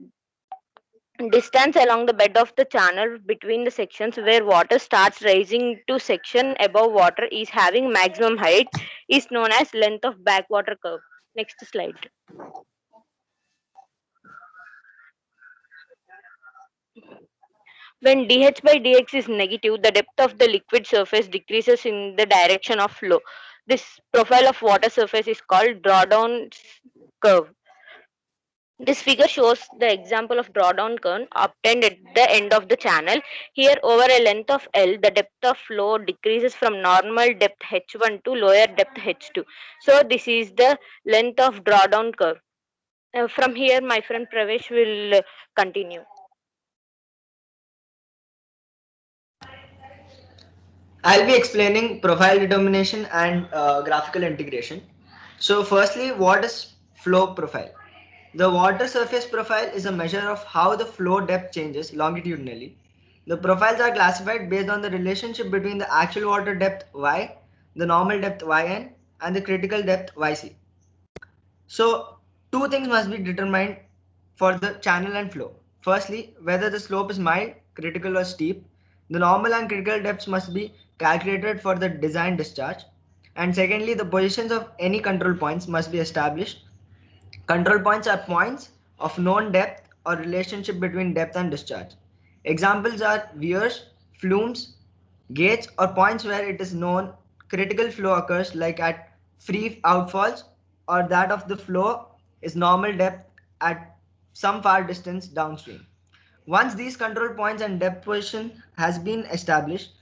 distance along the bed of the channel between the sections where water starts rising to section above water is having maximum height is known as length of backwater curve. Next slide. When dH by dx is negative, the depth of the liquid surface decreases in the direction of flow. This profile of water surface is called drawdown curve. This figure shows the example of drawdown curve obtained at the end of the channel. Here, over a length of L, the depth of flow decreases from normal depth H1 to lower depth H2. So, this is the length of drawdown curve. From here, my friend Pravesh will continue. I'll be explaining profile determination and graphical integration. So firstly, what is flow profile? The water surface profile is a measure of how the flow depth changes longitudinally. The profiles are classified based on the relationship between the actual water depth y, the normal depth yn, and the critical depth yc. So two things must be determined for the channel and flow. Firstly, whether the slope is mild, critical, or steep. The normal and critical depths must be calculated for the design discharge. And secondly, the positions of any control points must be established. Control points are points of known depth or relationship between depth and discharge. Examples are weirs, flumes, gates, or points where it is known critical flow occurs, like at free outfalls, or that of the flow is normal depth at some far distance downstream. Once these control points and depth position has been established,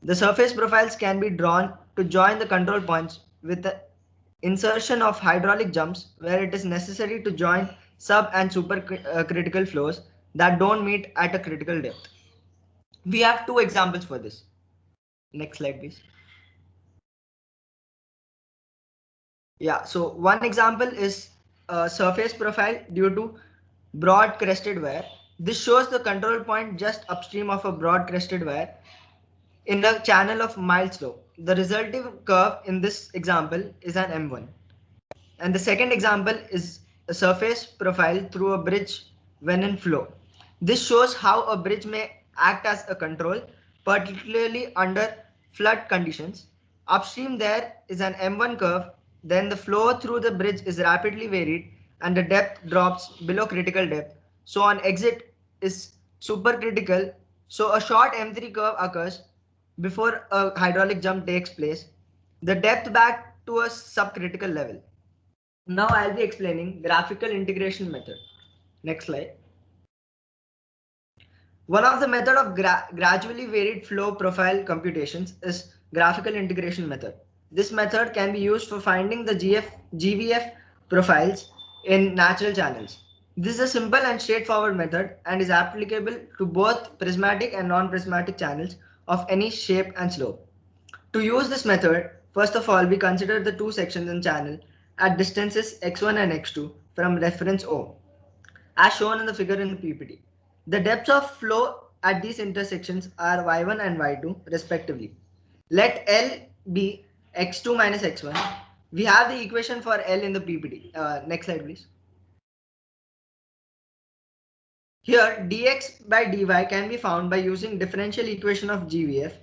the surface profiles can be drawn to join the control points with the insertion of hydraulic jumps where it is necessary to join sub and super critical flows that don't meet at a critical depth. We have two examples for this. Next slide, please. Yeah, so one example is a surface profile due to broad crested wear. This shows the control point just upstream of a broad crested wear in a channel of mild slope. The resulting curve in this example is an M1. And the second example is a surface profile through a bridge when in flow. This shows how a bridge may act as a control, particularly under flood conditions. Upstream there is an M1 curve, then the flow through the bridge is rapidly varied and the depth drops below critical depth. So on exit is supercritical. So a short M3 curve occurs before a hydraulic jump takes place. The depth back to a subcritical level. Now I'll be explaining graphical integration method. Next slide. One of the method of gradually varied flow profile computations is graphical integration method. This method can be used for finding the GVF profiles in natural channels. This is a simple and straightforward method and is applicable to both prismatic and non-prismatic channels of any shape and slope. To use this method, first of all, we consider the two sections in channel at distances x1 and x2 from reference O, as shown in the figure in the PPT. The depths of flow at these intersections are y1 and y2 respectively. Let L be x2 minus x1. We have the equation for L in the PPT. Next slide, please. Here, dx by dy can be found by using differential equation of GVF.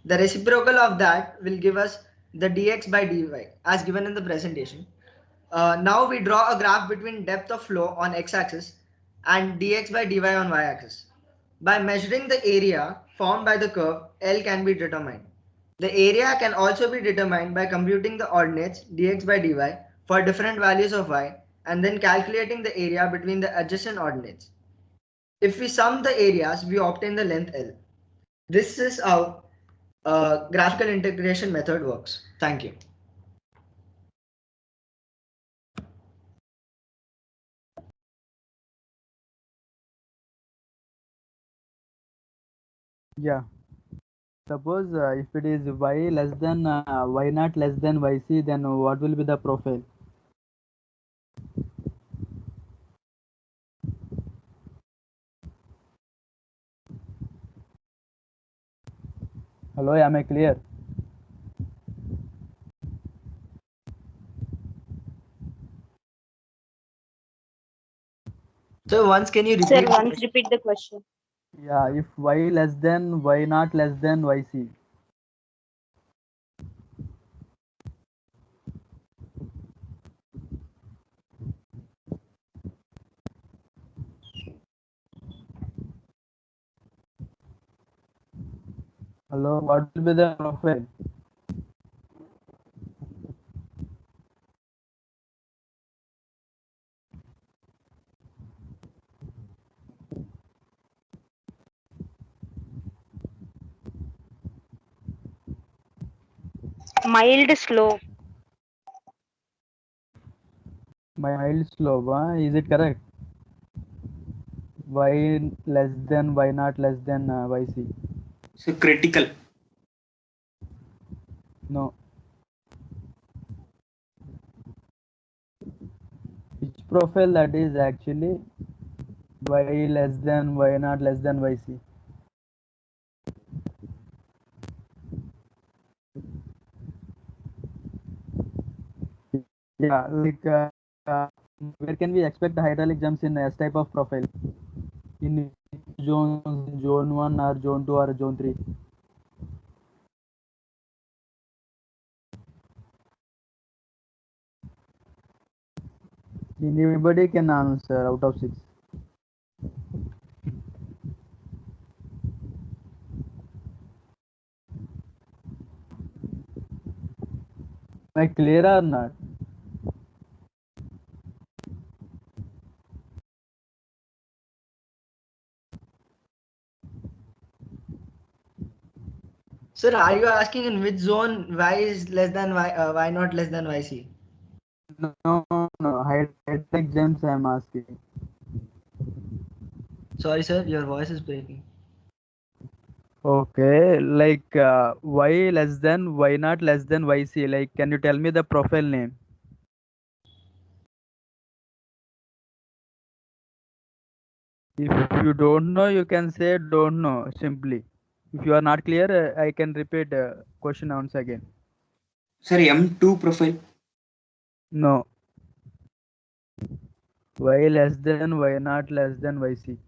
The reciprocal of that will give us the dx by dy as given in the presentation. Now we draw a graph between depth of flow on x-axis and dx by dy on y-axis. By measuring the area formed by the curve, L can be determined. The area can also be determined by computing the ordinates dx by dy for different values of y and then calculating the area between the adjacent ordinates. If we sum the areas, we obtain the length L. This is how graphical integration method works. Thank you. Yeah. Suppose if it is y less than y naught less than yc, then what will be the profile? Hello, am I clear? So once can you Sir, repeat? once repeat the question. Yeah, if y less than y naught less than yc. Hello, what will be the profile? Mild slope. Mild slope, is it correct? Y less than y naught less than yc. So critical. No. Which profile that is actually y less than y naught less than yc? Yeah, like where can we expect the hydraulic jumps in S type of profile? In zone 1 or zone 2 or zone 3? Anybody can answer out of 6. Am I clear or not? Sir, are you asking in which zone y is less than y not less than yc? No, hydraulic jumps I am asking. Sorry, sir, your voice is breaking. Okay, like y less than y naught less than yc. Like, can you tell me the profile name? If you don't know, you can say don't know simply. If you are not clear, I can repeat question once again. Sir, M2 profile. No. Y less than y naught less than yc.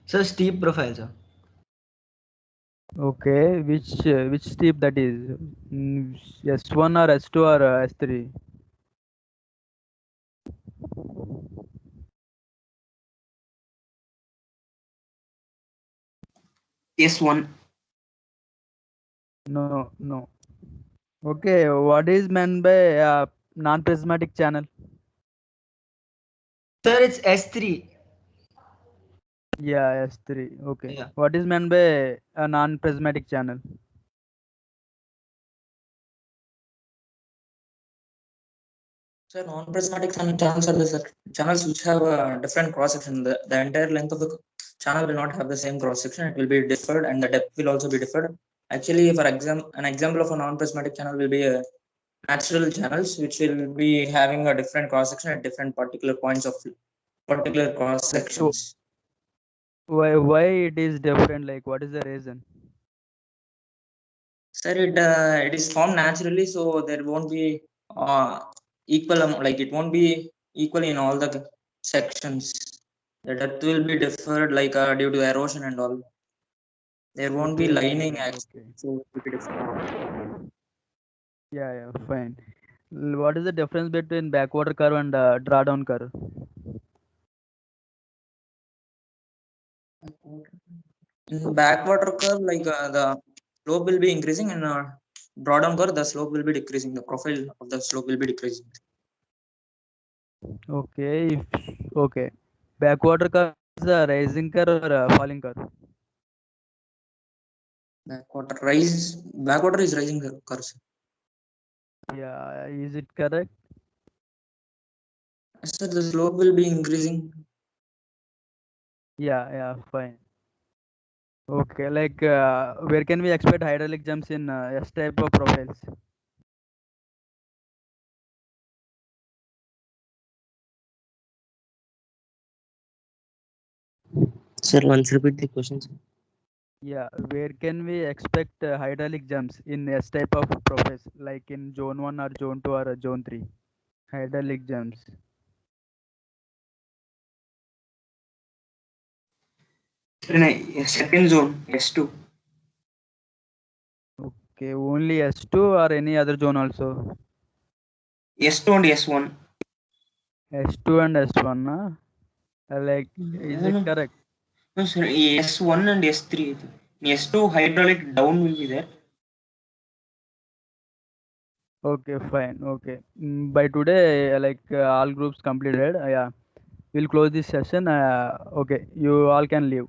So steep profile, sir. Okay, which steep that is? S1 or S2 or S3? S1. No. Okay, what is meant by non-prismatic channel? Sir, it's S3. Yeah, S3. Okay. Yeah. What is meant by a non-prismatic channel? So non-prismatic channels are the channels which have a different cross section. The entire length of the channel will not have the same cross section. It will be differed, and the depth will also be differed. Actually, for an example of a non-prismatic channel will be a natural channels which will be having a different cross section at different particular points of particular cross sections. Why it is different? Like, what is the reason? Sir, it is formed naturally, so there won't be equal like it won't be equal in all the sections. The depth will be differed like due to erosion and all. There won't be lining actually, so it will be different. Yeah, fine. What is the difference between backwater curve and drawdown curve? In backwater curve, like the slope will be increasing, and drawdown curve, the slope will be decreasing. The profile of the slope will be decreasing. Okay, okay. Backwater curve is a rising curve or a falling curve? Backwater is rising curve. Yeah, is it correct? Sir, the slope will be increasing. Yeah, fine. Okay, like where can we expect hydraulic jumps in S type of profiles? Sir, once repeat the question, sir. Yeah, where can we expect hydraulic jumps in S type of profiles, like in zone 1 or zone 2 or zone 3? Hydraulic jumps. In a second zone, S2. Okay, only S2 or any other zone also? S2 and S1. S2 and S1, like, is it correct? No, sir, S1 and S3. In S2, hydraulic down will be there. Okay, fine. Okay. By today, like all groups completed. Yeah, we'll close this session. Okay, you all can leave.